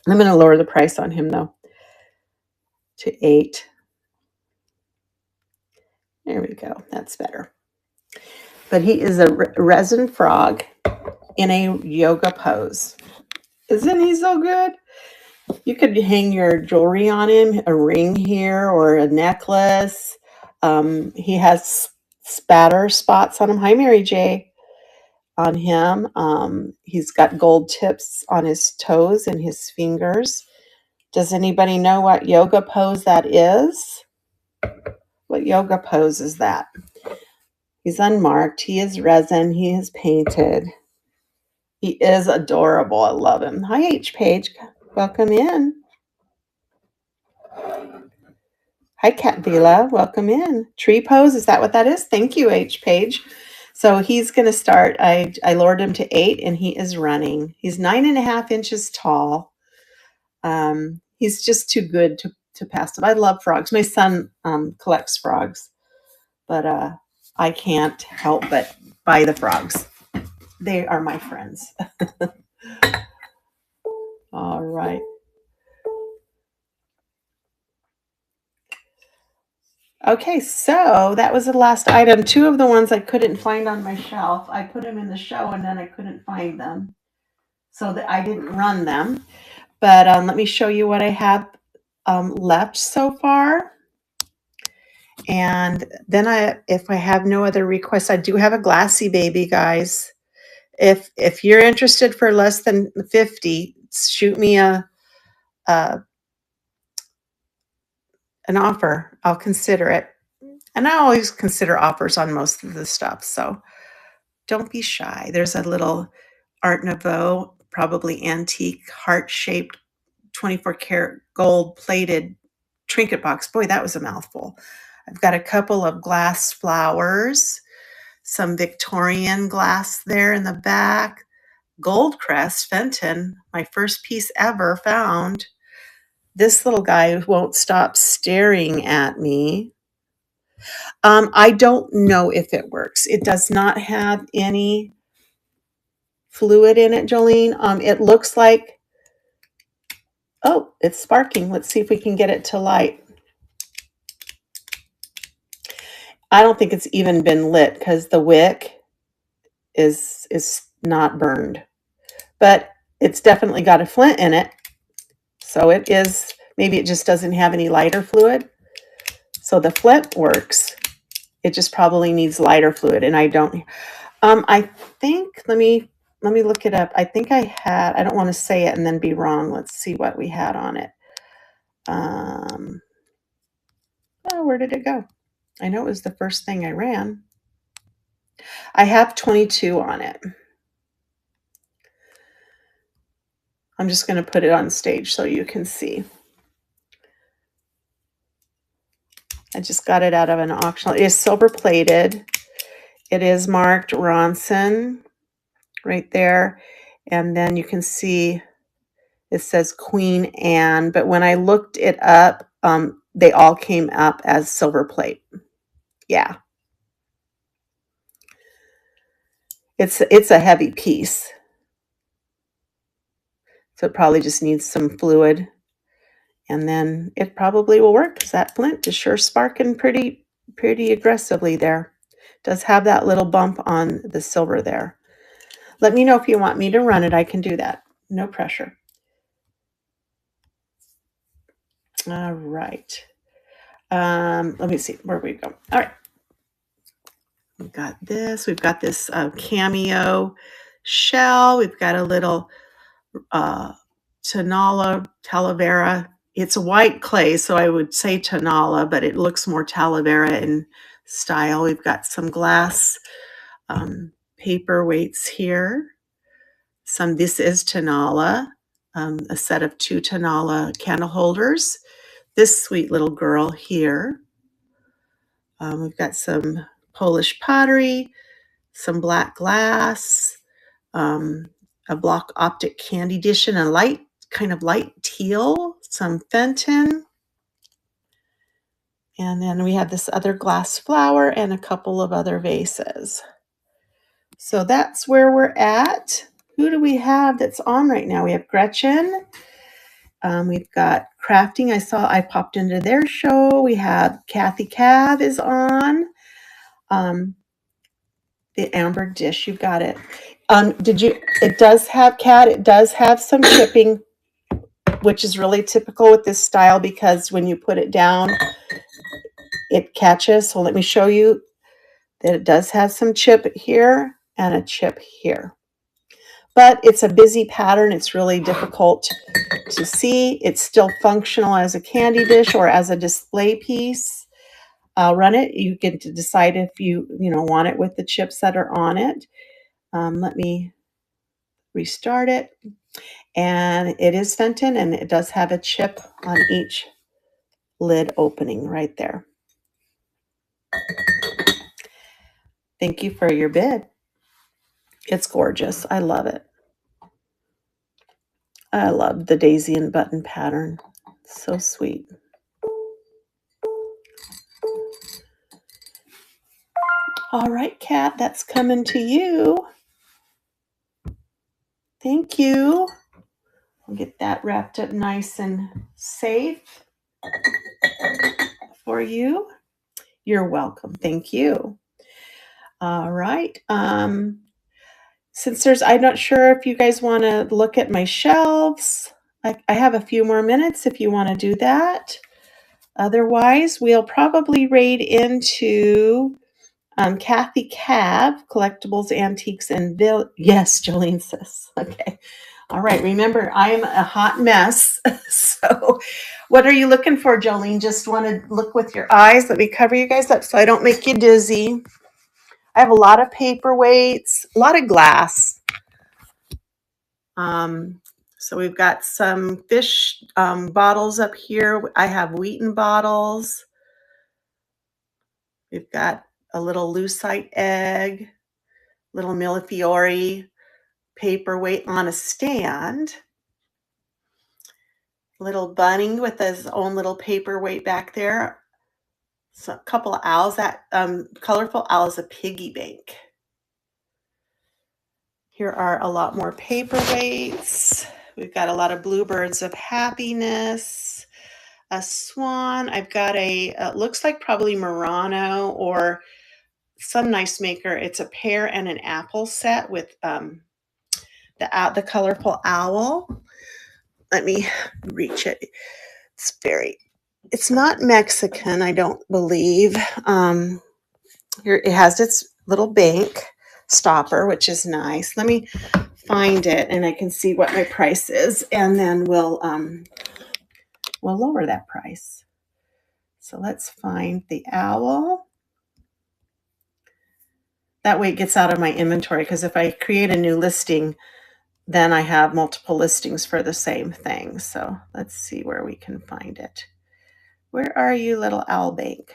I'm going to lower the price on him, though, to 8. There we go. That's better. But he is a resin frog in a yoga pose. Isn't he so good? You could hang your jewelry on him, a ring here or a necklace. He has spatter spots on him. Hi, Mary J. On him. He's got gold tips on his toes and his fingers. Does anybody know what yoga pose that is? What yoga pose is that? He's unmarked. He is resin. He is painted. He is adorable. I love him. Hi, H. Page. Welcome in. Hi, Cat Vila. Welcome in. Tree pose. Is that what that is? Thank you, H. Page. So he's going to start. I lowered him to 8, and he is running. He's 9.5 inches tall. He's just too good to pass up. I love frogs. My son collects frogs, but I can't help but buy the frogs. They are my friends. All right. Okay, so that was the last item. 2 of the ones I couldn't find on my shelf. I put them in the show, and then I couldn't find them, so that I didn't run them. But let me show you what I have left so far. And then if I have no other requests, I do have a Glassy baby, guys. If you're interested for less than 50, shoot me an offer. I'll consider it. And I always consider offers on most of the stuff. So don't be shy. There's a little Art Nouveau, probably antique, heart-shaped, 24-karat gold plated trinket box. Boy, that was a mouthful. I've got a couple of glass flowers, some Victorian glass there in the back, gold crest, Fenton, my first piece ever found. This little guy won't stop staring at me. I don't know if it works. It does not have any fluid in it, Jolene. It looks like, oh, it's sparking. Let's see if we can get it to light. I don't think it's even been lit because the wick is not burned. But it's definitely got a flint in it. So it is, maybe it just doesn't have any lighter fluid. So the flint works. It just probably needs lighter fluid. And I don't, I think, let me look it up. I think I don't want to say it and then be wrong. Let's see what we had on it. Oh, where did it go? I know it was the first thing I ran. I have 22 on it. I'm just going to put it on stage so you can see. I just got it out of an auction. It is silver plated. It is marked Ronson right there. And then you can see it says Queen Anne. But when I looked it up, they all came up as silver plate. Yeah. It's a heavy piece. So it probably just needs some fluid. And then it probably will work because that flint is sure sparking pretty aggressively there. It does have that little bump on the silver there. Let me know if you want me to run it. I can do that. No pressure. All right. Let me see where we go. All right. We've got this. We've got this cameo shell. We've got a little Talavera. It's white clay, so I would say Tanala, but it looks more Talavera in style. We've got some glass paperweights here. This is Tanala, a set of 2 Tanala candle holders. This sweet little girl here. We've got some Polish pottery, some black glass, a block optic candy dish in a kind of light teal, some Fenton. And then we have this other glass flower and a couple of other vases. So that's where we're at. Who do we have that's on right now? We have Gretchen. We've got Crafting. I popped into their show. We have Kathy Cav is on. The amber dish, you got it. It does have, Kat, it does have some chipping, which is really typical with this style because when you put it down, it catches. So let me show you that it does have some chip here and a chip here. But it's a busy pattern. It's really difficult to see. It's still functional as a candy dish or as a display piece. I'll run it. You get to decide if you want it with the chips that are on it. Let me restart it. And it is Fenton, and it does have a chip on each lid opening right there. Thank you for your bid. It's gorgeous. I love it. I love the daisy and button pattern. So sweet. All right, Kat, that's coming to you. Thank you. I'll get that wrapped up nice and safe for you. You're welcome. Thank you. All right. Since I'm not sure if you guys want to look at my shelves. I have a few more minutes if you want to do that. Otherwise, we'll probably raid into Kathy Cav, Collectibles, Antiques, and Yes, Jolene says. Okay. All right. Remember, I'm a hot mess. So what are you looking for, Jolene? Just want to look with your eyes. Let me cover you guys up so I don't make you dizzy. I have a lot of paperweights, a lot of glass. So we've got some fish bottles up here. I have Wheaton bottles. We've got a little lucite egg, little Millefiori paperweight on a stand. Little bunny with his own little paperweight back there. So a couple of owls. That colorful owl is a piggy bank. Here are a lot more paperweights. We've got a lot of bluebirds of happiness, a swan. I've got looks like probably Murano or some nice maker. It's a pear and an apple set with the colorful owl. Let me reach it. It's not Mexican, I don't believe. Here it has its little bank stopper, which is nice. Let me find it and I can see what my price is, and then we'll lower that price. So let's find the owl. That way it gets out of my inventory, because if I create a new listing, then I have multiple listings for the same thing. So let's see where we can find it. Where are you, little owl bank?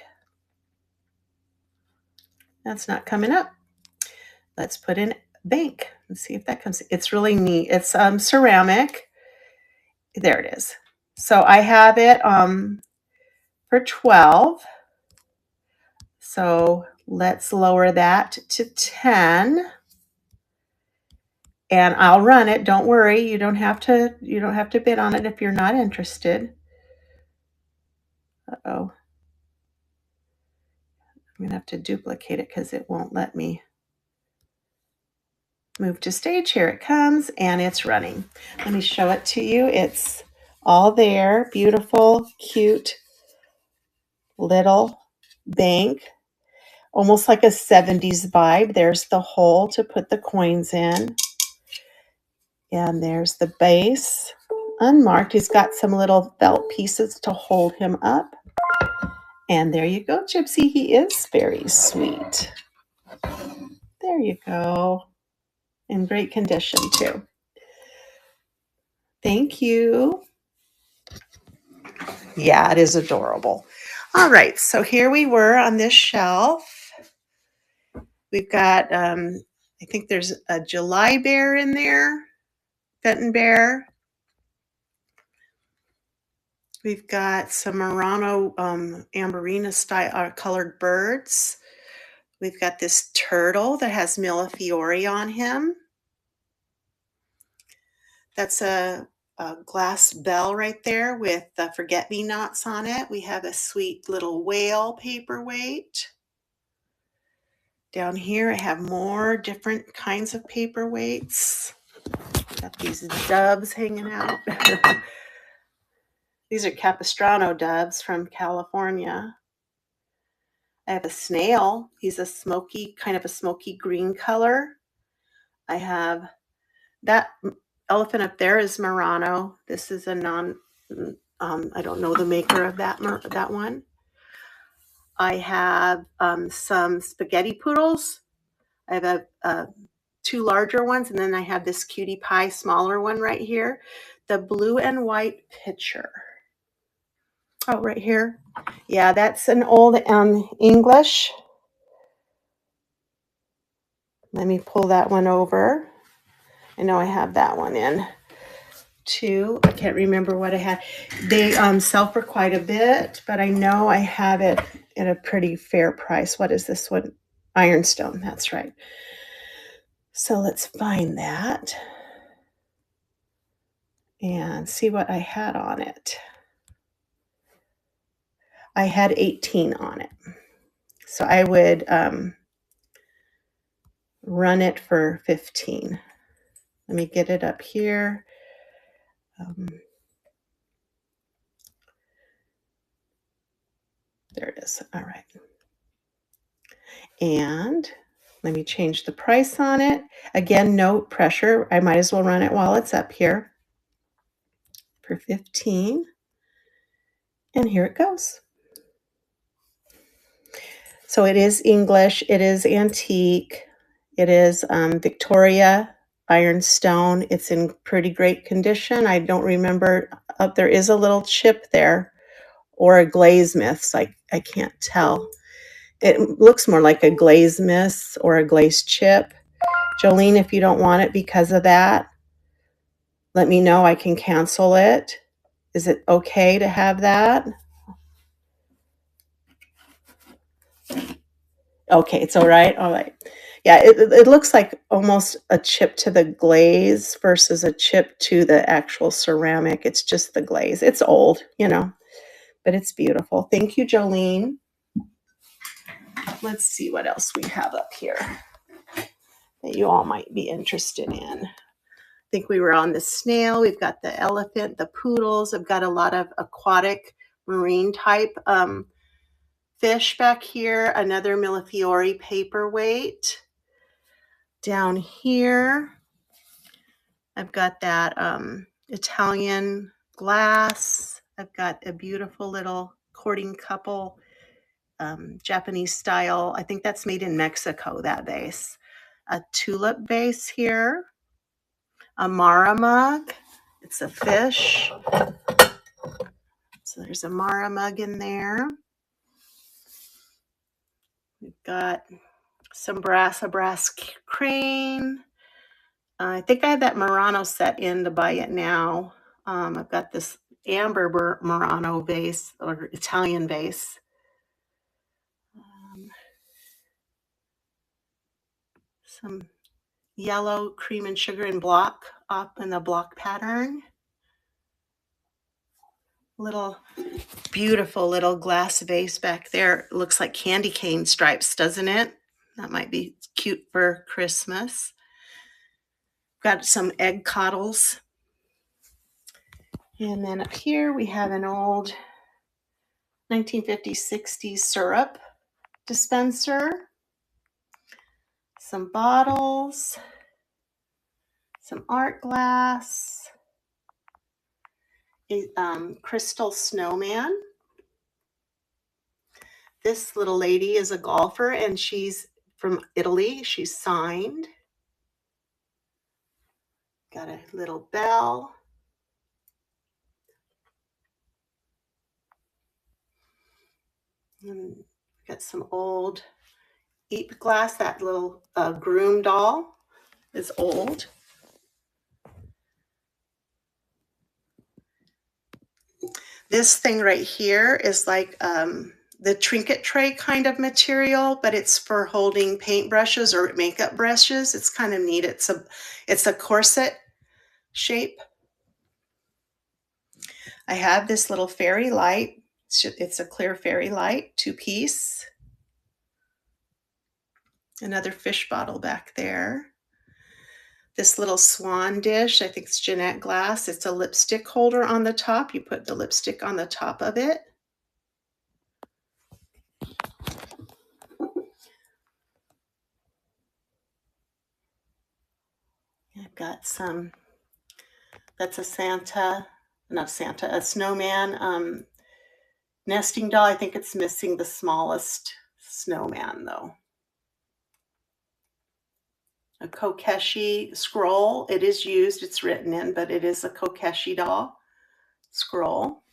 That's not coming up. Let's put in bank and see if that comes. It's really neat. It's ceramic. There it is. So I have it for 12. So let's lower that to 10. And I'll run it. Don't worry. You don't have to bid on it if you're not interested. Uh-oh. I'm going to have to duplicate it because it won't let me move to stage. Here it comes, and it's running. Let me show it to you. It's all there. Beautiful, cute little bank. Almost like a 70s vibe. There's the hole to put the coins in. And there's the base. Unmarked. He's got some little felt pieces to hold him up. And there you go, Gypsy. He is very sweet. There you go. In great condition, too. Thank you. Yeah, it is adorable. All right, so here we were on this shelf. We've got I think there's a July bear in there, Fenton bear. We've got some Murano Amberina style colored birds. We've got this turtle that has Millefiori on him. That's a glass bell right there with forget-me-nots on it. We have a sweet little whale paperweight. Down here, I have more different kinds of paperweights. Got these doves hanging out. These are Capistrano doves from California. I have a snail. He's a smoky, kind of a smoky green color. I have that elephant up there is Murano. This is a I don't know the maker of that one. I have some spaghetti poodles. I have two larger ones, and then I have this cutie pie smaller one right here. The blue and white pitcher. Oh, right here. Yeah, that's an old English. Let me pull that one over. I know I have that one in too. I can't remember what I had. They sell for quite a bit, but I know I have it at a pretty fair price. What is this one? Ironstone, that's right. So let's find that and see what I had on it. I had 18 on it. So I would run it for 15. Let me get it up here. There it is. All right. And let me change the price on it. Again, no pressure. I might as well run it while it's up here for 15. And here it goes. So it is English. It is antique. It is Victoria ironstone. It's in pretty great condition. I don't remember. There is a little chip there or a glaze mist. I can't tell. It looks more like a glaze mist or a glaze chip. Jolene, if you don't want it because of that, let me know. I can cancel it. Is it okay to have that? Okay, it's all right. All right. Yeah, it looks like almost a chip to the glaze versus a chip to the actual ceramic. It's just the glaze. It's old, but it's beautiful. Thank you, Jolene. Let's see what else we have up here that you all might be interested in. I think we were on the snail. We've got the elephant, the poodles. I've got a lot of aquatic marine type fish back here. Another Millefiori paperweight. Down here, I've got that Italian glass. I've got a beautiful little courting couple, Japanese style. I think that's made in Mexico, that vase. A tulip vase here. A Mara mug. It's a fish. So there's a Mara mug in there. We've got a brass crane. I think I have that Murano set in to buy it now. I've got this amber Murano vase or Italian vase. Some yellow cream and sugar and block up in the block pattern. Little beautiful little glass vase back there. It looks like candy cane stripes, doesn't it? That might be cute for Christmas. Got some egg coddles. And then up here we have an old 1950s-60s syrup dispenser. Some bottles. Some art glass. A crystal snowman. This little lady is a golfer and she's from Italy. She's signed. Got a little bell. And got some old Eat Glass, that little groom doll is old. This thing right here is like the trinket tray kind of material, but it's for holding paintbrushes or makeup brushes. It's kind of neat. It's a corset shape. I have this little fairy light. It's a clear fairy light, 2-piece. Another fish bottle back there. This little swan dish, I think it's Jeanette Glass. It's a lipstick holder on the top. You put the lipstick on the top of it. I've got some, that's a a snowman nesting doll. I think it's missing the smallest snowman though. A Kokeshi scroll. It is used, it's written in, but it is a Kokeshi doll scroll.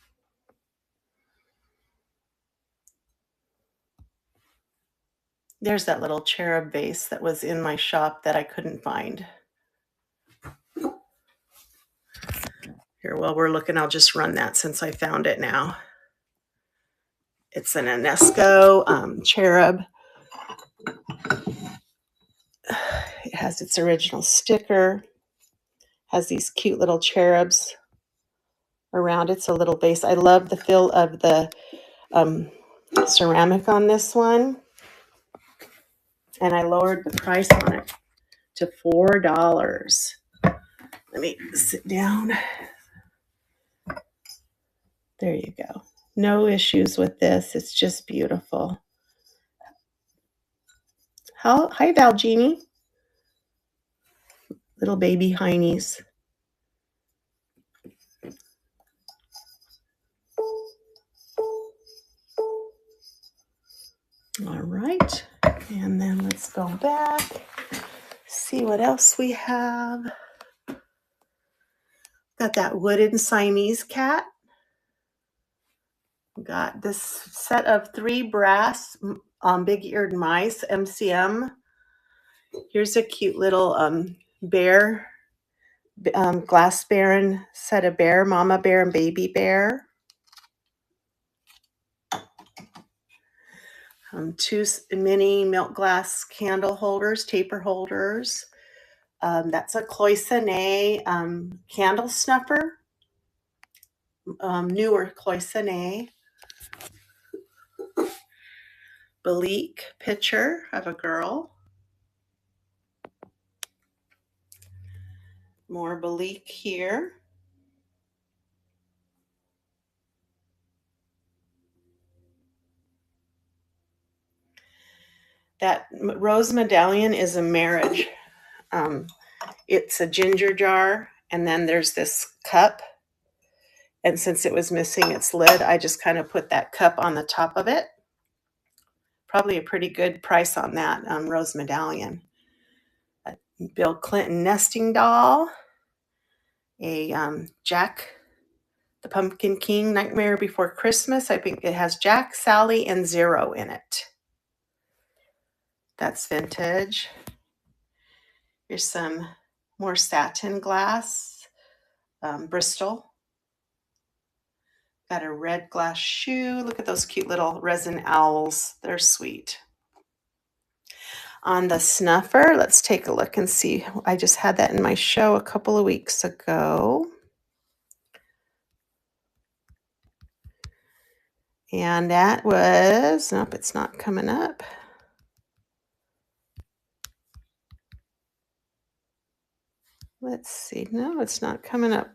There's that little cherub vase that was in my shop that I couldn't find. Here, while we're looking, I'll just run that since I found it now. It's an UNESCO cherub. It has its original sticker. Has these cute little cherubs around. It's a little vase. I love the feel of the ceramic on this one. And I lowered the price on it to $4. Let me sit down. There you go. No issues with this. It's just beautiful. Hi, Valgenie. Little baby heinies. All right. And then let's go back. See what else we have. Got that wooden Siamese cat. Got this set of 3 brass big-eared mice, MCM. Here's a cute little bear, glass bear set of bear, mama bear and baby bear. 2 mini milk glass candle holders, taper holders. That's a cloisonne candle snuffer, newer cloisonne. Belique picture of a girl. More Belique here. That rose medallion is a marriage. It's a ginger jar, and then there's this cup. And since it was missing its lid, I just kind of put that cup on the top of it. Probably a pretty good price on that rose medallion. A Bill Clinton nesting doll. A Jack the Pumpkin King Nightmare Before Christmas. I think it has Jack, Sally, and Zero in it. That's vintage. Here's some more satin glass, Bristol. Got a red glass shoe. Look at those cute little resin owls. They're sweet. On the snuffer, let's take a look and see. I just had that in my show a couple of weeks ago. And that was, nope, it's not coming up. Let's see. No, it's not coming up.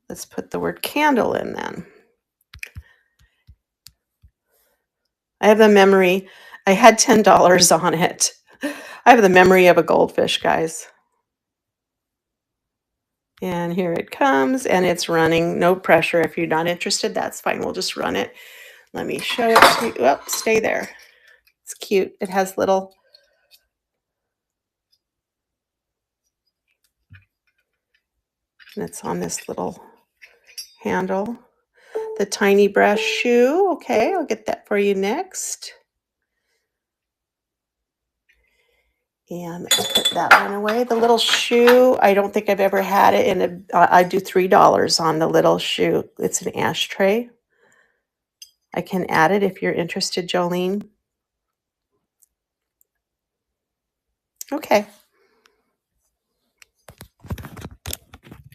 Let's put the word candle in then. I have the memory. I had $10 on it. I have the memory of a goldfish, guys. And here it comes, and it's running. No pressure. If you're not interested, that's fine. We'll just run it. Let me show it to you. Oh, stay there. It's cute. It has little... And it's on this little handle. The tiny brass shoe. Okay, I'll get that for you next. And let's put that one away. The little shoe, I don't think I've ever had it in I do $3 on the little shoe. It's an ashtray. I can add it if you're interested, Jolene. Okay.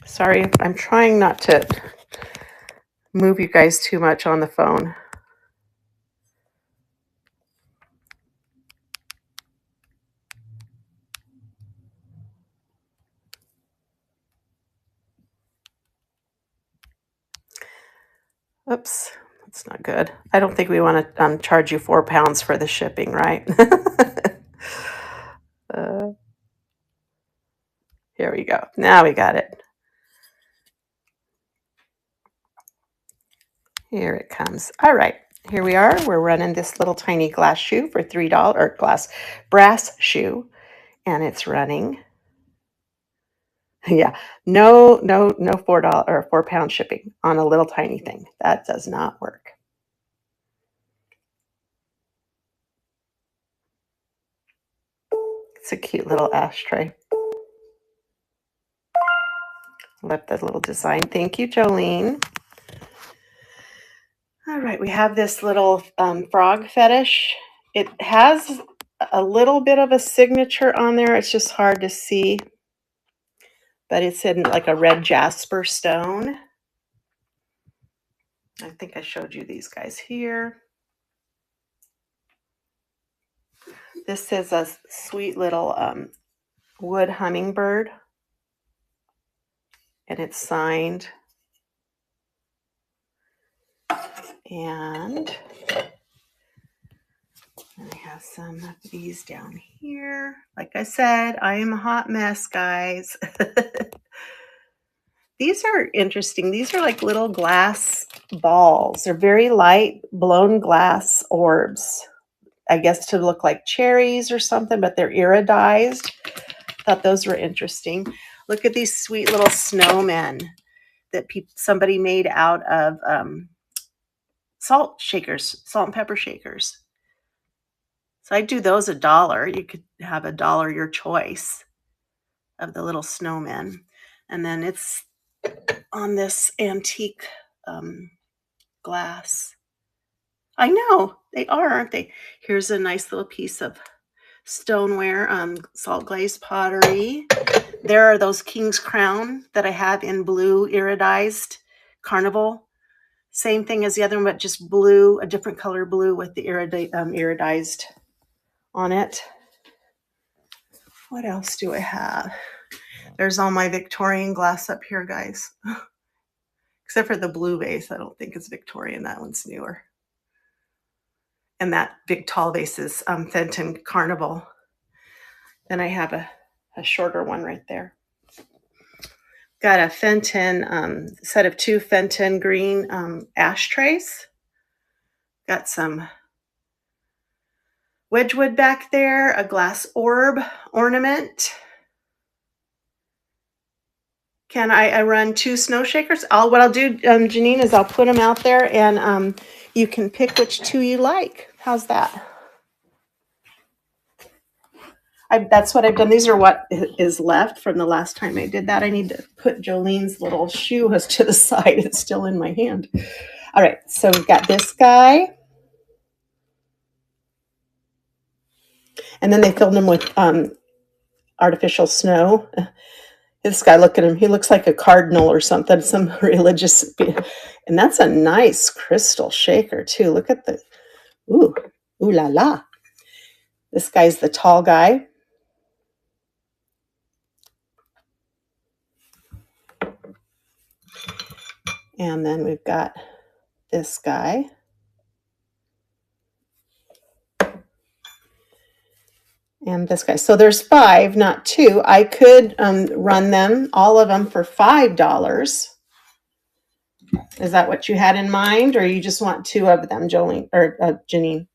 Sorry, I'm trying not to move you guys too much on the phone. Oops, that's not good. I don't think we want to charge you £4 for the shipping, right? Here we go. Now we got it. Here it comes. All right, here we are. We're running this little tiny glass shoe for $3, or brass shoe, and it's running. Yeah, no $4 or £4 shipping on a little tiny thing. That does not work. It's a cute little ashtray. Love the little design. Thank you, Jolene. All right, we have this little frog fetish. It has a little bit of a signature on there. It's just hard to see, but it's in like a red jasper stone. I think I showed you these guys here. This is a sweet little wood hummingbird, and it's signed. And I have some of these down here. Like I said, I am a hot mess, guys. These are interesting. These are like little glass balls. They're very light, blown glass orbs. I guess to look like cherries or something, but they're iridized. Thought those were interesting. Look at these sweet little snowmen that somebody made out of salt and pepper shakers. So I do those $1. You could have $1 your choice of the little snowmen. And then it's on this antique glass. I know, they are, aren't they? Here's a nice little piece of stoneware, salt glazed pottery. There are those King's Crown that I have in blue iridized carnival. Same thing as the other one, but just blue, a different color blue with the iridized on it. What else do I have? There's all my Victorian glass up here, guys. Except for the blue vase. I don't think it's Victorian. That one's newer. And that big tall vase is Fenton Carnival. Then I have a shorter one right there. Got a Fenton, set of 2 Fenton green ashtrays. Got some Wedgwood back there, a glass orb ornament. Can I run 2 snow shakers? What I'll do, Janine, is I'll put them out there and you can pick which 2 you like. How's that? That's what I've done. These are what is left from the last time I did that. I need to put Jolene's little shoe to the side. It's still in my hand. All right, so we've got this guy. And then they filled him with artificial snow. This guy, look at him. He looks like a cardinal or something, some religious. And that's a nice crystal shaker, too. Look at the, ooh la la. This guy's the tall guy. And then we've got this guy. And this guy. So there's 5, not 2. I could run them, all of them, for $5. Is that what you had in mind, or you just want 2 of them, Jolene or Janine?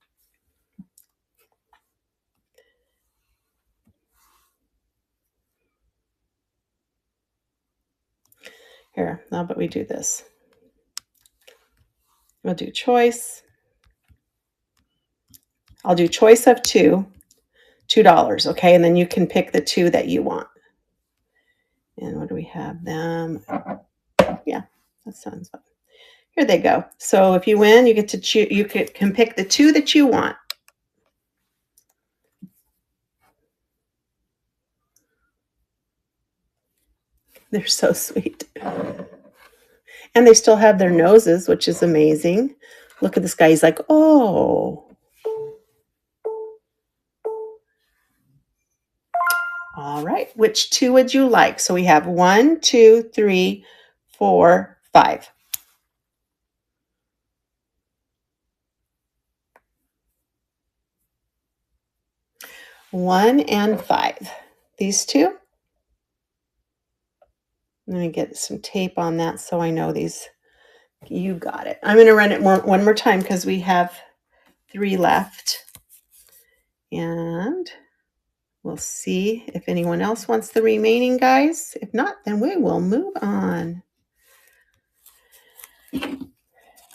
Here, how about we do this? We'll do choice. I'll do choice of 2. $2, okay? And then you can pick the 2 that you want. And what do we have them? Yeah, that sounds fun. Here they go. So if you win, you get to choose. You can pick the 2 that you want. They're so sweet. And they still have their noses, which is amazing. Look at this guy. He's like, oh. All right. Which 2 would you like? So we have 1, 2, 3, 4, 5. 1 and 5. These 2. Let me get some tape on that so I know these. You got it. I'm going to run it one more time because we have 3 left. And we'll see if anyone else wants the remaining guys. If not, then we will move on.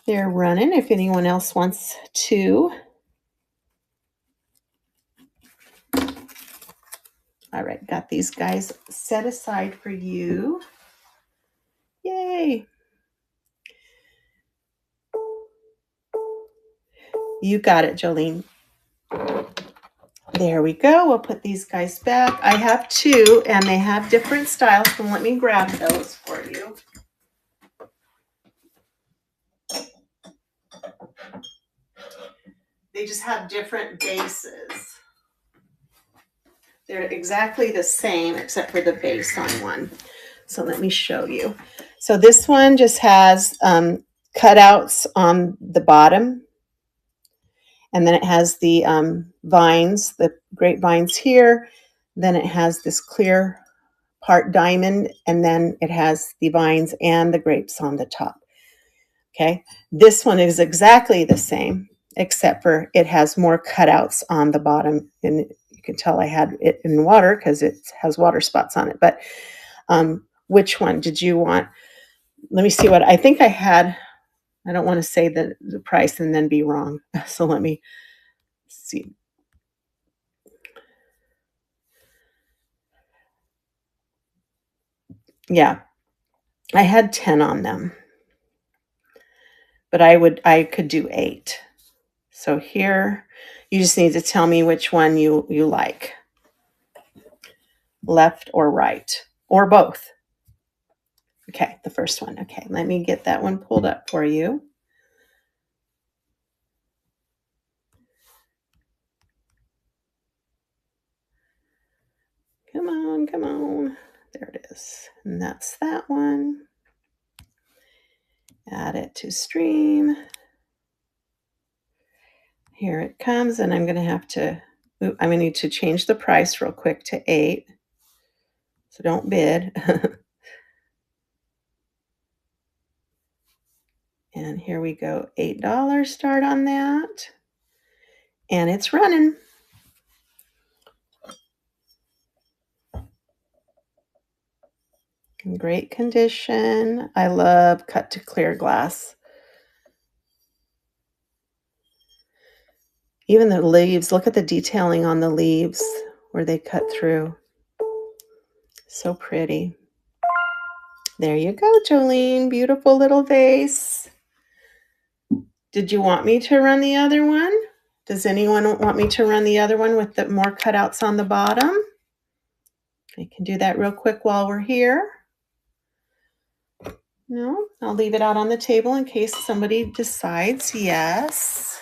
They're running if anyone else wants to. All right, got these guys set aside for you. Yay. You got it, Jolene. There we go. We'll put these guys back. I have 2, and they have different styles, so let me grab those for you. They just have different bases. They're exactly the same except for the base on one. So let me show you. So this one just has cutouts on the bottom. And then it has the vines, the grapevines here. Then it has this clear part diamond. And then it has the vines and the grapes on the top. Okay. This one is exactly the same, except for it has more cutouts on the bottom. And you can tell I had it in water because it has water spots on it. But which one did you want? Let me see what I think I had. I don't want to say the price and then be wrong. So let me see. Yeah, I had 10 on them, but I could do 8. So here, you just need to tell me which one you like, left or right, or both. Okay, the first one. Okay, let me get that one pulled up for you. Come on, come on. There it is. And that's that one. Add it to stream. Here it comes, and I'm going to have to, I'm going to need to change the price real quick to 8. So don't bid. And here we go, $8 start on that. And it's running. In great condition. I love cut to clear glass. Even the leaves, look at the detailing on the leaves where they cut through. So pretty. There you go, Jolene. Beautiful little vase. Did you want me to run the other one? Does anyone want me to run the other one with the more cutouts on the bottom? I can do that real quick while we're here. No, I'll leave it out on the table in case somebody decides yes.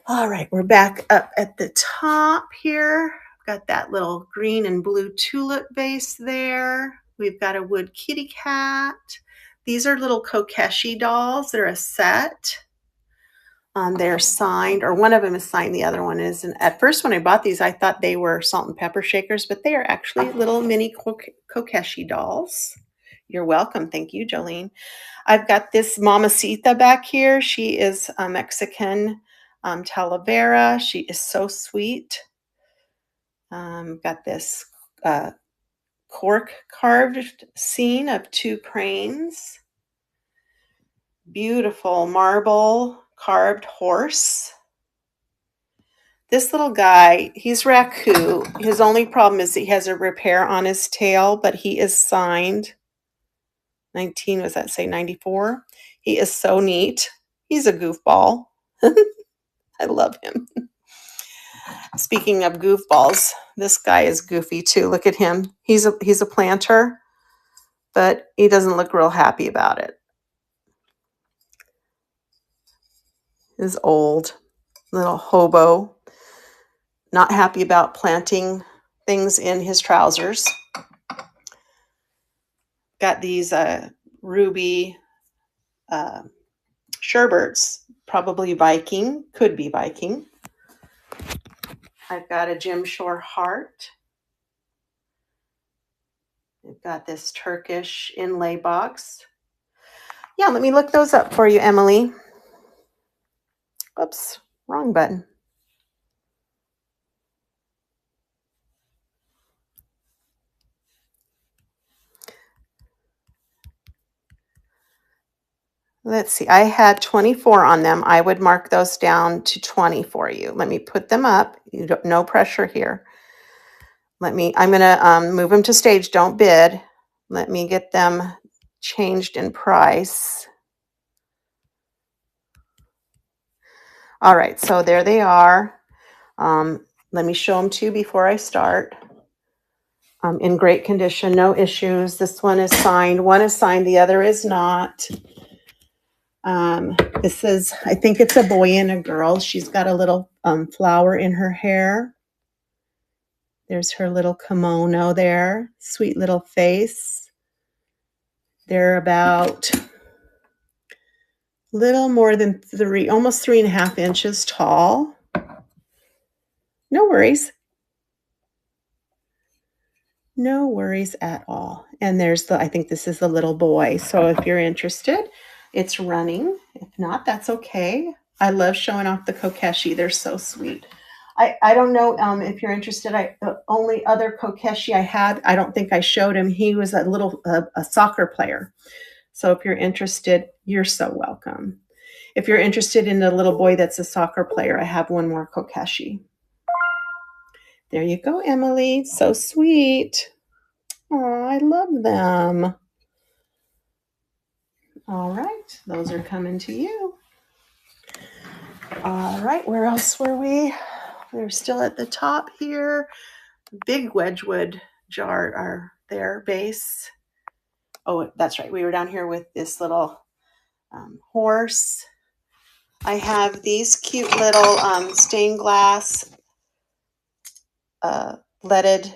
All right, we're back up at the top here. Got that little green and blue tulip vase there. We've got a wood kitty cat. These are little Kokeshi dolls. They're a set. They're signed, or one of them is signed, the other one isn't. At first, when I bought these, I thought they were salt and pepper shakers, but they are actually little mini Kokeshi dolls. You're welcome. Thank you, Jolene. I've got this Mamacita back here. She is a Mexican Talavera. She is so sweet. Got this cork carved scene of 2 cranes. Beautiful marble carved horse. This little guy, he's raccoon. His only problem is that he has a repair on his tail, but he is signed 19, was that say 94? He is so neat. He's a goofball. I love him. Speaking of goofballs, this guy is goofy too. Look at him. He's a planter, but he doesn't look real happy about it. He's old, little hobo, not happy about planting things in his trousers. Got these ruby sherbets, probably Viking, could be Viking. I've got a Jim Shore heart. I've got this Turkish inlay box. Yeah, let me look those up for you, Emily. Oops, wrong button. Let's see, I had 24 on them. I would mark those down to 20 for you. Let me put them up. No pressure here. I'm going to move them to stage. Don't bid. Let me get them changed in price. All right, so there they are. Let me show them to you before I start. In great condition, no issues. This one is signed. One is signed, the other is not. This is, I think it's a boy and a girl. She's got a little flower in her hair. There's her little kimono there. Sweet little face. They're about little more than almost 3.5 inches tall. No worries. No worries at all. And there's I think this is the little boy. So if you're interested, it's running. If not, that's okay. I love showing off the kokeshi. They're so sweet. I don't know if you're interested. The only other kokeshi I had, I don't think I showed him. He was a soccer player. So if you're interested, you're so welcome. If you're interested in a little boy that's a soccer player, I have one more kokeshi. There you go, Emily. So sweet. Oh, I love them. All right, those are coming to you. All right, where else were we? We're still at the top here. Big Wedgwood jar are their base. Oh, that's right. We were down here with this little horse. I have these cute little stained glass leaded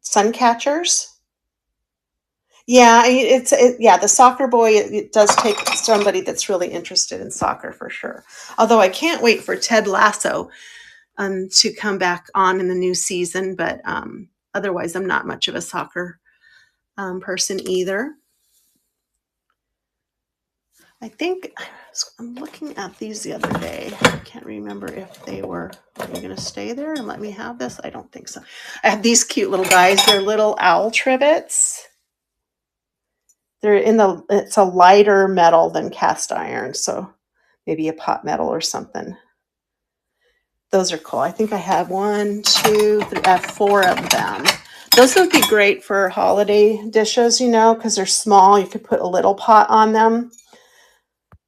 sun catchers. Yeah, the soccer boy, it does take somebody that's really interested in soccer for sure. Although I can't wait for Ted Lasso to come back on in the new season, but otherwise I'm not much of a soccer person either. I think I'm looking at these the other day. I can't remember if they were going to stay there and let me have this. I don't think so. I have these cute little guys. They're little owl trivets. They're it's a lighter metal than cast iron, so maybe a pot metal or something. Those are cool. I think I have 1, 2, 3, I have 4 of them. Those would be great for holiday dishes, because they're small. You could put a little pot on them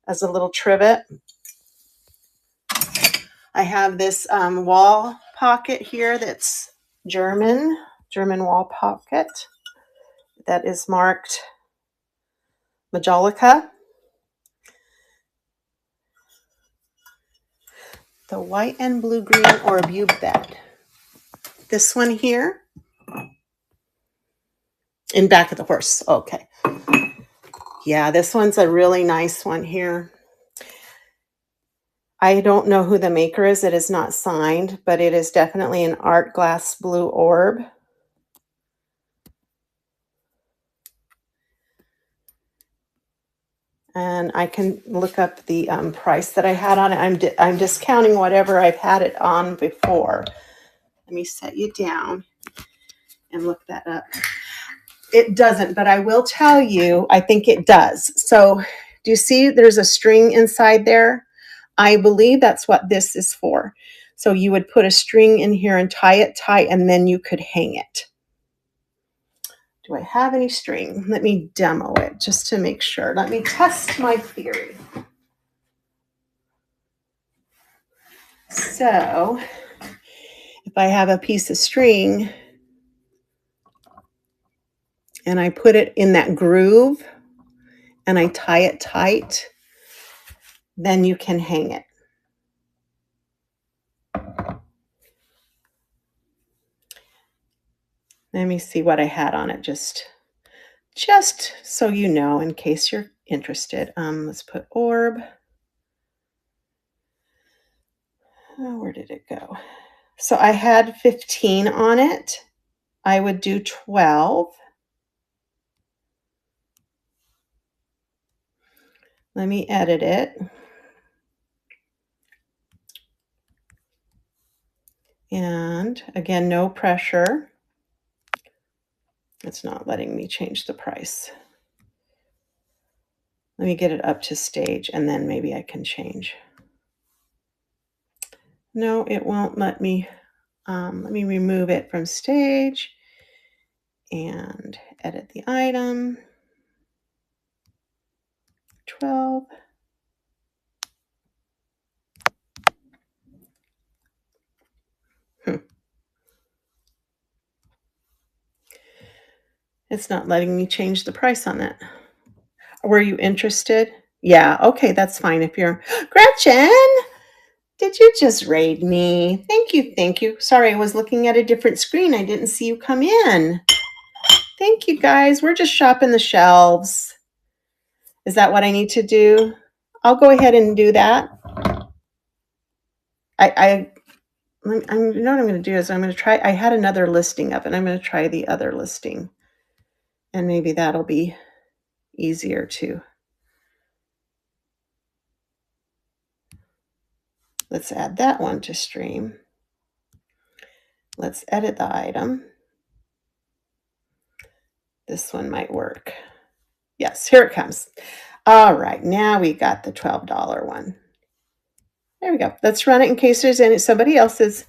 as a little trivet. I have this wall pocket here that's German wall pocket that is marked Majolica. The white and blue-green Orbube bed. This one here. In back of the horse. Okay. Yeah, this one's a really nice one here. I don't know who the maker is. It is not signed, but it is definitely an art glass blue orb. And I can look up the price that I had on it. I'm discounting whatever I've had it on before. Let me set you down and look that up. It doesn't, but I will tell you, I think it does. So do you see there's a string inside there? I believe that's what this is for. So you would put a string in here and tie it tight, and then you could hang it. Do I have any string? Let me demo it just to make sure. Let me test my theory. So if I have a piece of string and I put it in that groove and I tie it tight, then you can hang it. Let me see what I had on it, just so you know, in case you're interested. Let's put orb. Oh, where did it go? So I had 15 on it. I would do 12. Let me edit it. And again, no pressure. It's not letting me change the price. Let me get it up to stage and then maybe I can change. No, it won't let me. Let me remove it from stage and edit the item. 12. It's not letting me change the price on that. Were you interested? Yeah, okay, that's fine. If you're Gretchen, did you just raid me? Thank you, thank you. Sorry, I was looking at a different screen. I didn't see you come in. Thank you, guys. We're just shopping the shelves. Is that what I need to do? I'll go ahead and do that. You know what I'm going to do is I'm going to try. I had another listing up, and I'm going to try the other listing, and maybe that'll be easier too. Let's add that one to stream. Let's edit the item. This one might work. Yes, here it comes. All right, now we got the $12 one. There we go. Let's run it in case there's somebody else's.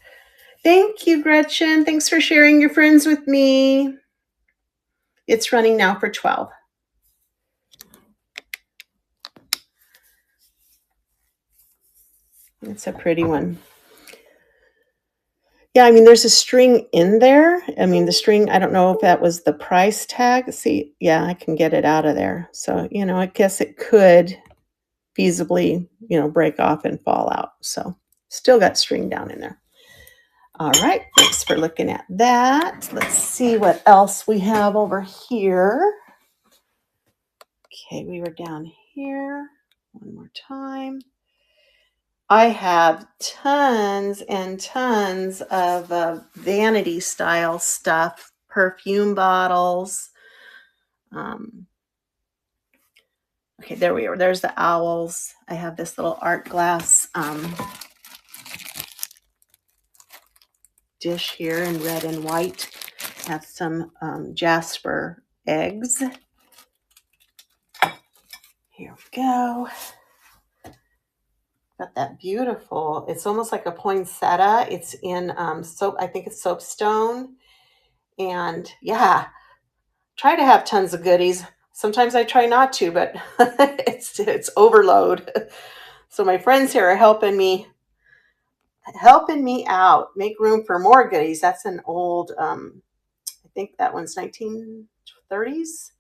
Thank you, Gretchen. Thanks for sharing your friends with me. It's running now for 12. It's a pretty one. Yeah, I mean, there's a string in there. I mean, the string, I don't know if that was the price tag. See, yeah, I can get it out of there. So, I guess it could feasibly, break off and fall out. So still got string down in there. All right, thanks for looking at that. Let's see what else we have over here. Okay, we were down here. One more time. I have tons and tons of vanity style stuff, perfume bottles. Okay, there we are. There's the owls. I have this little art glass dish here in red and white. I have some jasper eggs. Here we go. Got that beautiful, it's almost like a poinsettia. It's in soap, I think it's soapstone. And yeah, try to have tons of goodies. Sometimes I try not to, but it's overload. So my friends here are helping me out, make room for more goodies. That's an old, I think that one's 1930s.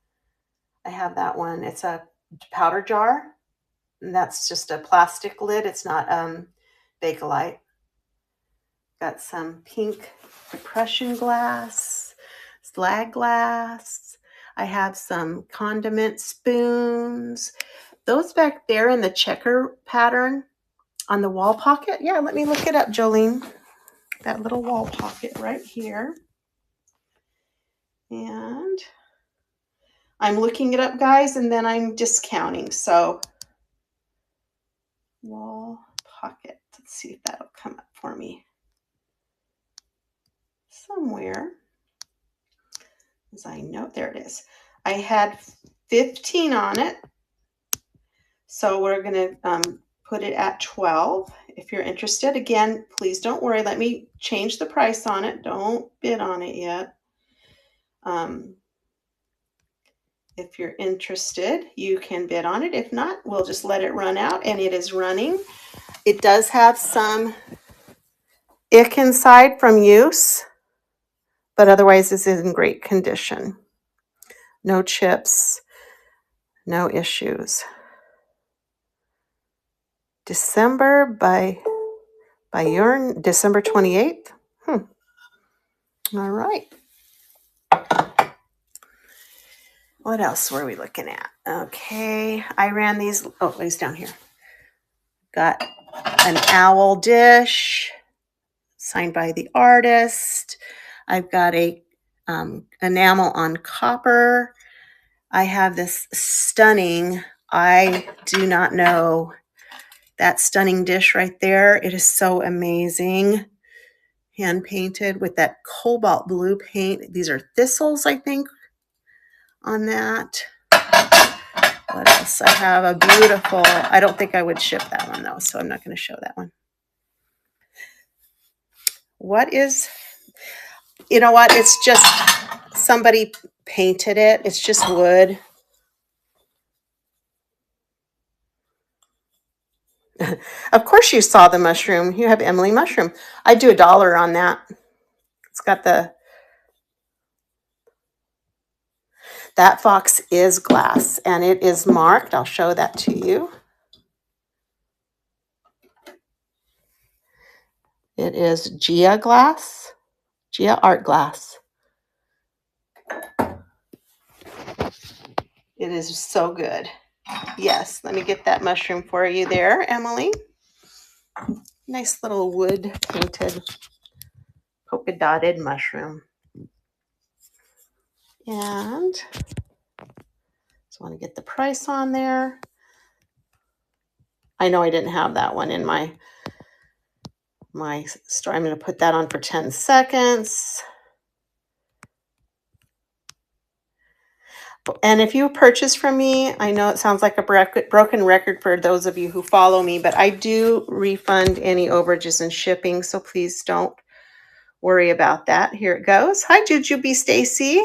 I have that one. It's a powder jar. And that's just a plastic lid. It's not Bakelite. Got some pink depression glass, slag glass. I have some condiment spoons. Those back there in the checker pattern on the wall pocket. Yeah, let me look it up, Jolene. That little wall pocket right here. And I'm looking it up, guys, and then I'm discounting. So wall pocket. Let's see if that'll come up for me somewhere. As I know, there it is. I had 15 on it. So we're going to put it at 12. if you're interested. Again, please don't worry. Let me change the price on it. Don't bid on it yet. If you're interested, you can bid on it. If not, we'll just let it run out, and it is running. It does have some ick inside from use, but otherwise it's in great condition. No chips, no issues. December by your December 28th. All right. What else were we looking at? Okay, I ran these. Oh, it's down here. Got an owl dish signed by the artist. I've got a enamel on copper. I have this stunning, I do not know, that stunning dish right there. It is so amazing. Hand painted with that cobalt blue paint. These are thistles, I think, on that. What else? I have a beautiful, I don't think I would ship that one though, so I'm not going to show that one. What is, you know what? It's just somebody painted it. It's just wood. Of course you saw the mushroom. You have Emily mushroom. I do $1 on that. It's got that fox is glass and it is marked. I'll show that to you. It is Gia glass, Gia art glass. It is so good. Yes, let me get that mushroom for you there, Emily. Nice little wood painted polka dotted mushroom. And just want to get the price on there. I know I didn't have that one in my store. I'm going to put that on for 10 seconds. And if you purchase from me, I know it sounds like a broken record for those of you who follow me, but I do refund any overages and shipping, so please don't worry about that. Here it goes. Hi, Jujubee Stacy.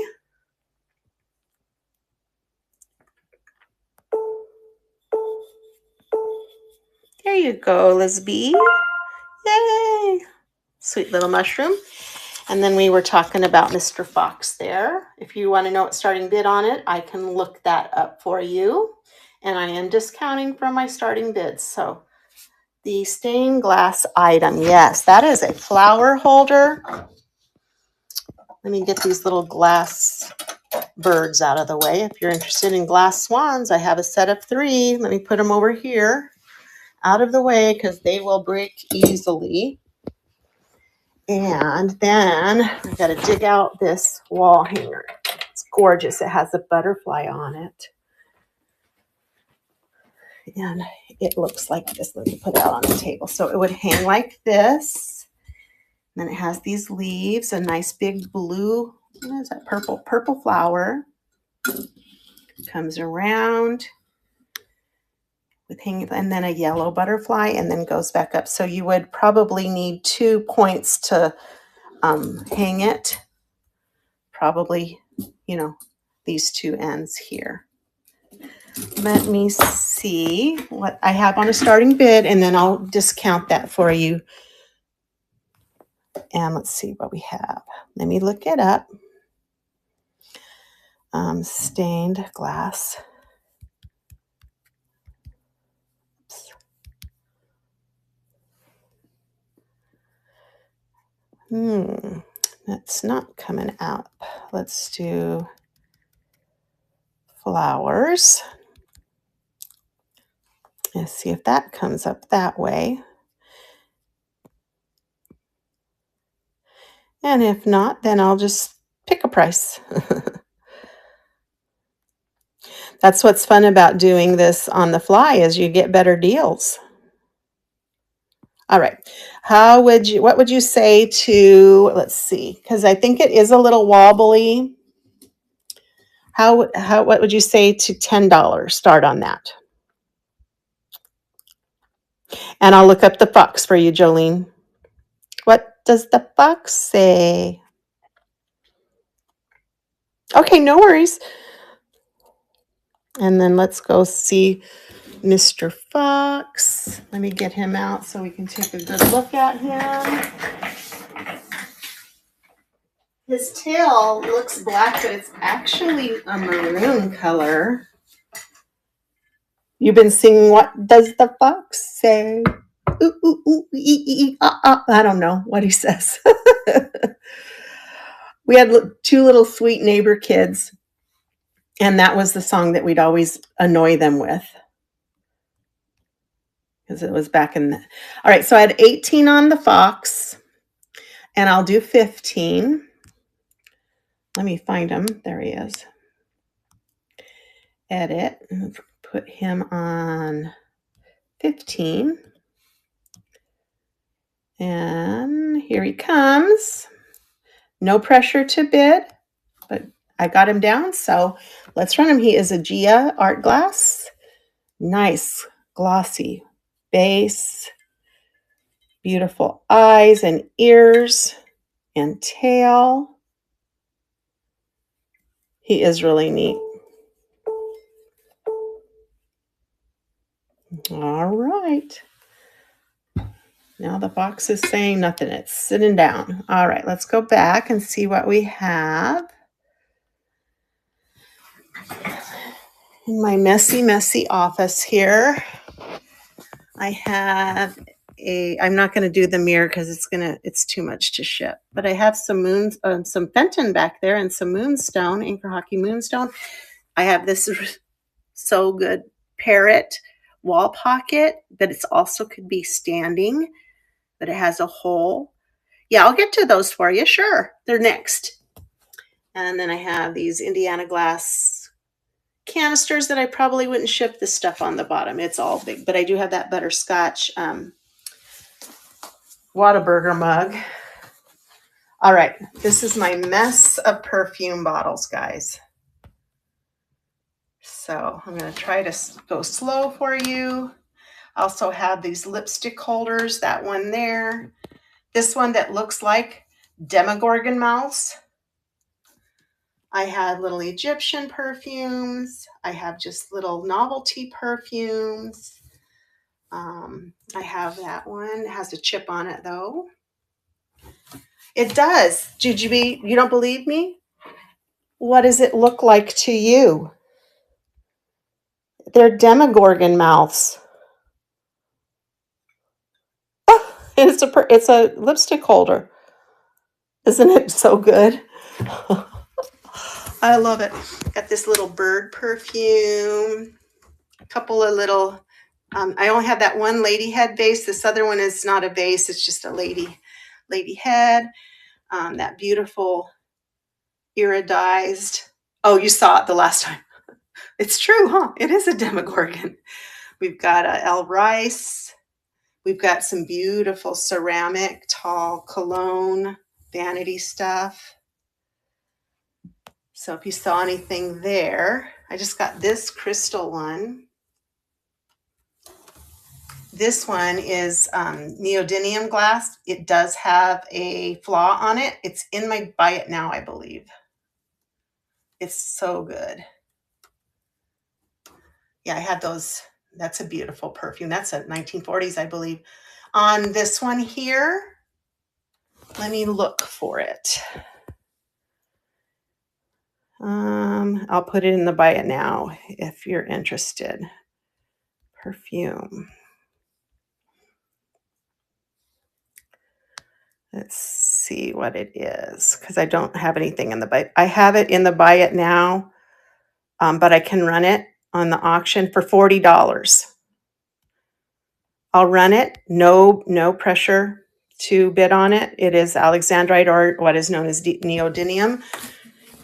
There you go, Lisbeth. Yay! Sweet little mushroom. And then we were talking about Mr. Fox there. If you want to know what starting bid on it, I can look that up for you. And I am discounting from my starting bids. So the stained glass item, yes, that is a flower holder. Let me get these little glass birds out of the way. If you're interested in glass swans, I have a set of 3. Let me put them over here out of the way because they will break easily. And then I've got to dig out this wall hanger. It's gorgeous. It has a butterfly on it. And it looks like this. Let me put it out on the table. So it would hang like this. And then it has these leaves, a nice big blue, what is that, purple flower. Comes around with hanging, and then a yellow butterfly, and then goes back up. So you would probably need 2 points to hang it. Probably, these 2 ends here. Let me see what I have on a starting bid, and then I'll discount that for you. And let's see what we have. Let me look it up. Stained glass. That's not coming out. Let's do flowers. Let's see if that comes up that way. And if not, then I'll just pick a price. That's what's fun about doing this on the fly is you get better deals. All right. What would you say to, let's see, because I think it is a little wobbly. What would you say to $10? Start on that. And I'll look up the fox for you, Jolene. What does the fox say? Okay, no worries. And then let's go see Mr. Fox. Let me get him out so we can take a good look at him. His tail looks black, but it's actually a maroon color. You've been singing What Does the Fox Say? Ooh, ooh, ooh, ee, ee, ah, ah. I don't know what he says. We had two little sweet neighbor kids, and that was the song that we'd always annoy them with. Because it was back in the... All right, so I had 18 on the fox, and I'll do 15. Let me find him. There he is. Edit. Put him on 15. And here he comes. No pressure to bid, but I got him down, so let's run him. He is a Gia art glass. Nice, glossy base. Beautiful eyes and ears and tail. He is really neat. All right. Now the fox is saying nothing. It's sitting down. All right, let's go back and see what we have. In my messy, messy office here, I have I'm not going to do the mirror because it's too much to ship. But I have some some Fenton back there and some moonstone, Anchor Hockey moonstone. I have this so good parrot wall pocket, but it's also could be standing, but it has a hole. Yeah, I'll get to those for you. Sure. They're next. And then I have these Indiana glass canisters that I probably wouldn't ship this stuff on the bottom. It's all big, but I do have that butterscotch Whataburger mug. All right, this is my mess of perfume bottles, guys. So I'm going to try to go slow for you. I also have these lipstick holders, that one there. This one that looks like Demogorgon mouths. I have little Egyptian perfumes. I have just little novelty perfumes. I have that one. It has a chip on it, though. It does. You don't believe me? What does it look like to you? They're Demogorgon mouths. Oh, it's a lipstick holder. Isn't it so good? I love it. Got this little bird perfume. A couple of little... I only have that one lady head base. This other one is not a base. It's just a lady head. That beautiful iridized. Oh, you saw it the last time. It's true, huh? It is a Demogorgon. We've got a El Rice. We've got some beautiful ceramic, tall cologne, vanity stuff. So if you saw anything there, I just got this crystal one. This one is neodymium glass. It does have a flaw on it. It's in my Buy It Now, I believe. It's so good. Yeah, I had those. That's a beautiful perfume. That's a 1940s, I believe. On this one here, let me look for it. I'll put it in the Buy It Now if you're interested. Perfume. Let's see what it is, because I don't have anything in the Buy. I have it in the Buy It Now, but I can run it on the auction for $40. I'll run it. No pressure to bid on it. It is alexandrite, or what is known as neodymium,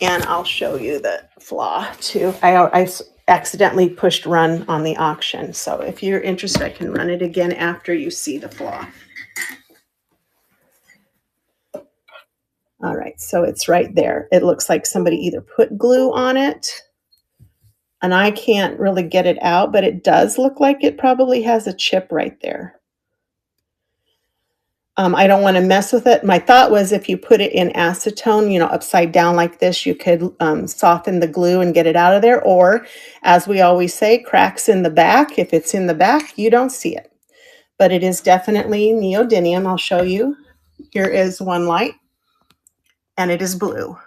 and I'll show you the flaw too. I accidentally pushed run on the auction, so if you're interested, I can run it again after you see the flaw. All right, so it's right there. It looks like somebody either put glue on it, and I can't really get it out, but it does look like it probably has a chip right there. I don't want to mess with it. My thought was if you put it in acetone, you know, upside down like this, you could soften the glue and get it out of there. Or, as we always say, cracks in the back. If it's in the back, you don't see it. But it is definitely neodymium. I'll show you. Here is one light, and it is blue.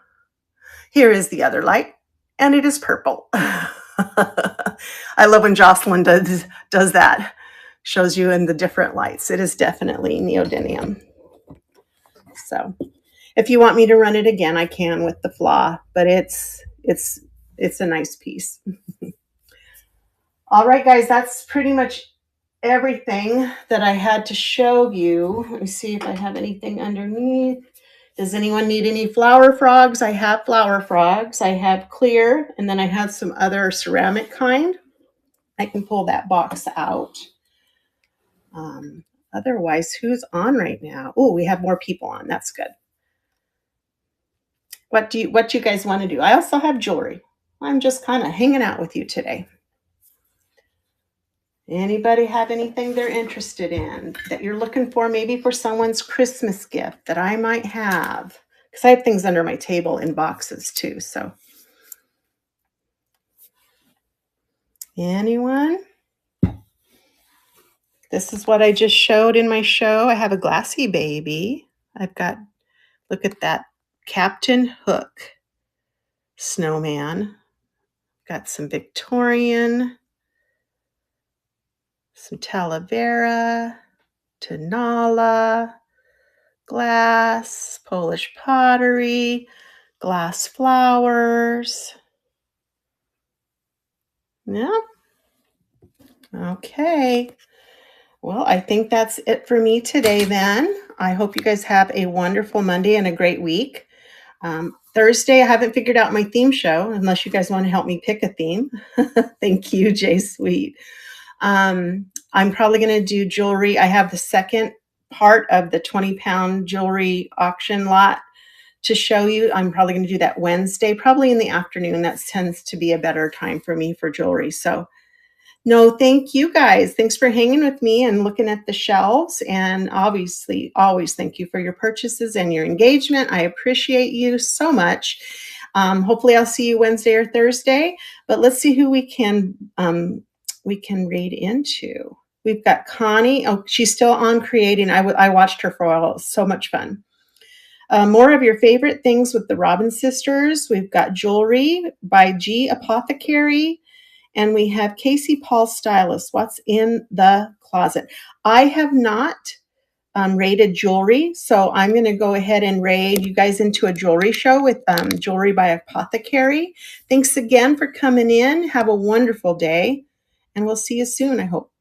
Here is the other light, and it is purple. I love when Jocelyn does that. Shows you in the different lights. It is definitely neodymium. So if you want me to run it again, I can with the flaw, but it's a nice piece. All right, guys, that's pretty much everything that I had to show you. Let me see if I have anything underneath. Does anyone need any flower frogs? I have flower frogs. I have clear, and then I have some other ceramic kind. I can pull that box out. Otherwise, who's on right now? Oh, we have more people on. That's good. What do you guys want to do? I also have jewelry. I'm just kind of hanging out with you today. Anybody have anything they're interested in that you're looking for, maybe for someone's Christmas gift that I might have? Because I have things under my table in boxes too. So, anyone? This is what I just showed in my show. I have a Glassy baby. I've got, look at that, Captain Hook snowman. Got some Victorian, some Talavera, Tanala, glass, Polish pottery, glass flowers. Yeah. Okay. Well, I think that's it for me today then. I hope you guys have a wonderful Monday and a great week. Thursday, I haven't figured out my theme show, unless you guys want to help me pick a theme. Thank you, Jay Sweet. I'm probably going to do jewelry. I have the second part of the 20-pound jewelry auction lot to show you. I'm probably going to do that Wednesday, probably in the afternoon. That tends to be a better time for me for jewelry. So, no, thank you guys. Thanks for hanging with me and looking at the shelves. And obviously, always thank you for your purchases and your engagement. I appreciate you so much. Hopefully, I'll see you Wednesday or Thursday. But let's see who we can raid into. We've got Connie. Oh, she's still on creating. I watched her for a while. It was so much fun. More of your favorite things with the Robin sisters. We've got jewelry by G Apothecary. And we have Casey Paul Stylist. What's in the closet? I have not raided jewelry, so I'm going to go ahead and raid you guys into a jewelry show with Jewelry by Apothecary. Thanks again for coming in. Have a wonderful day, and we'll see you soon, I hope.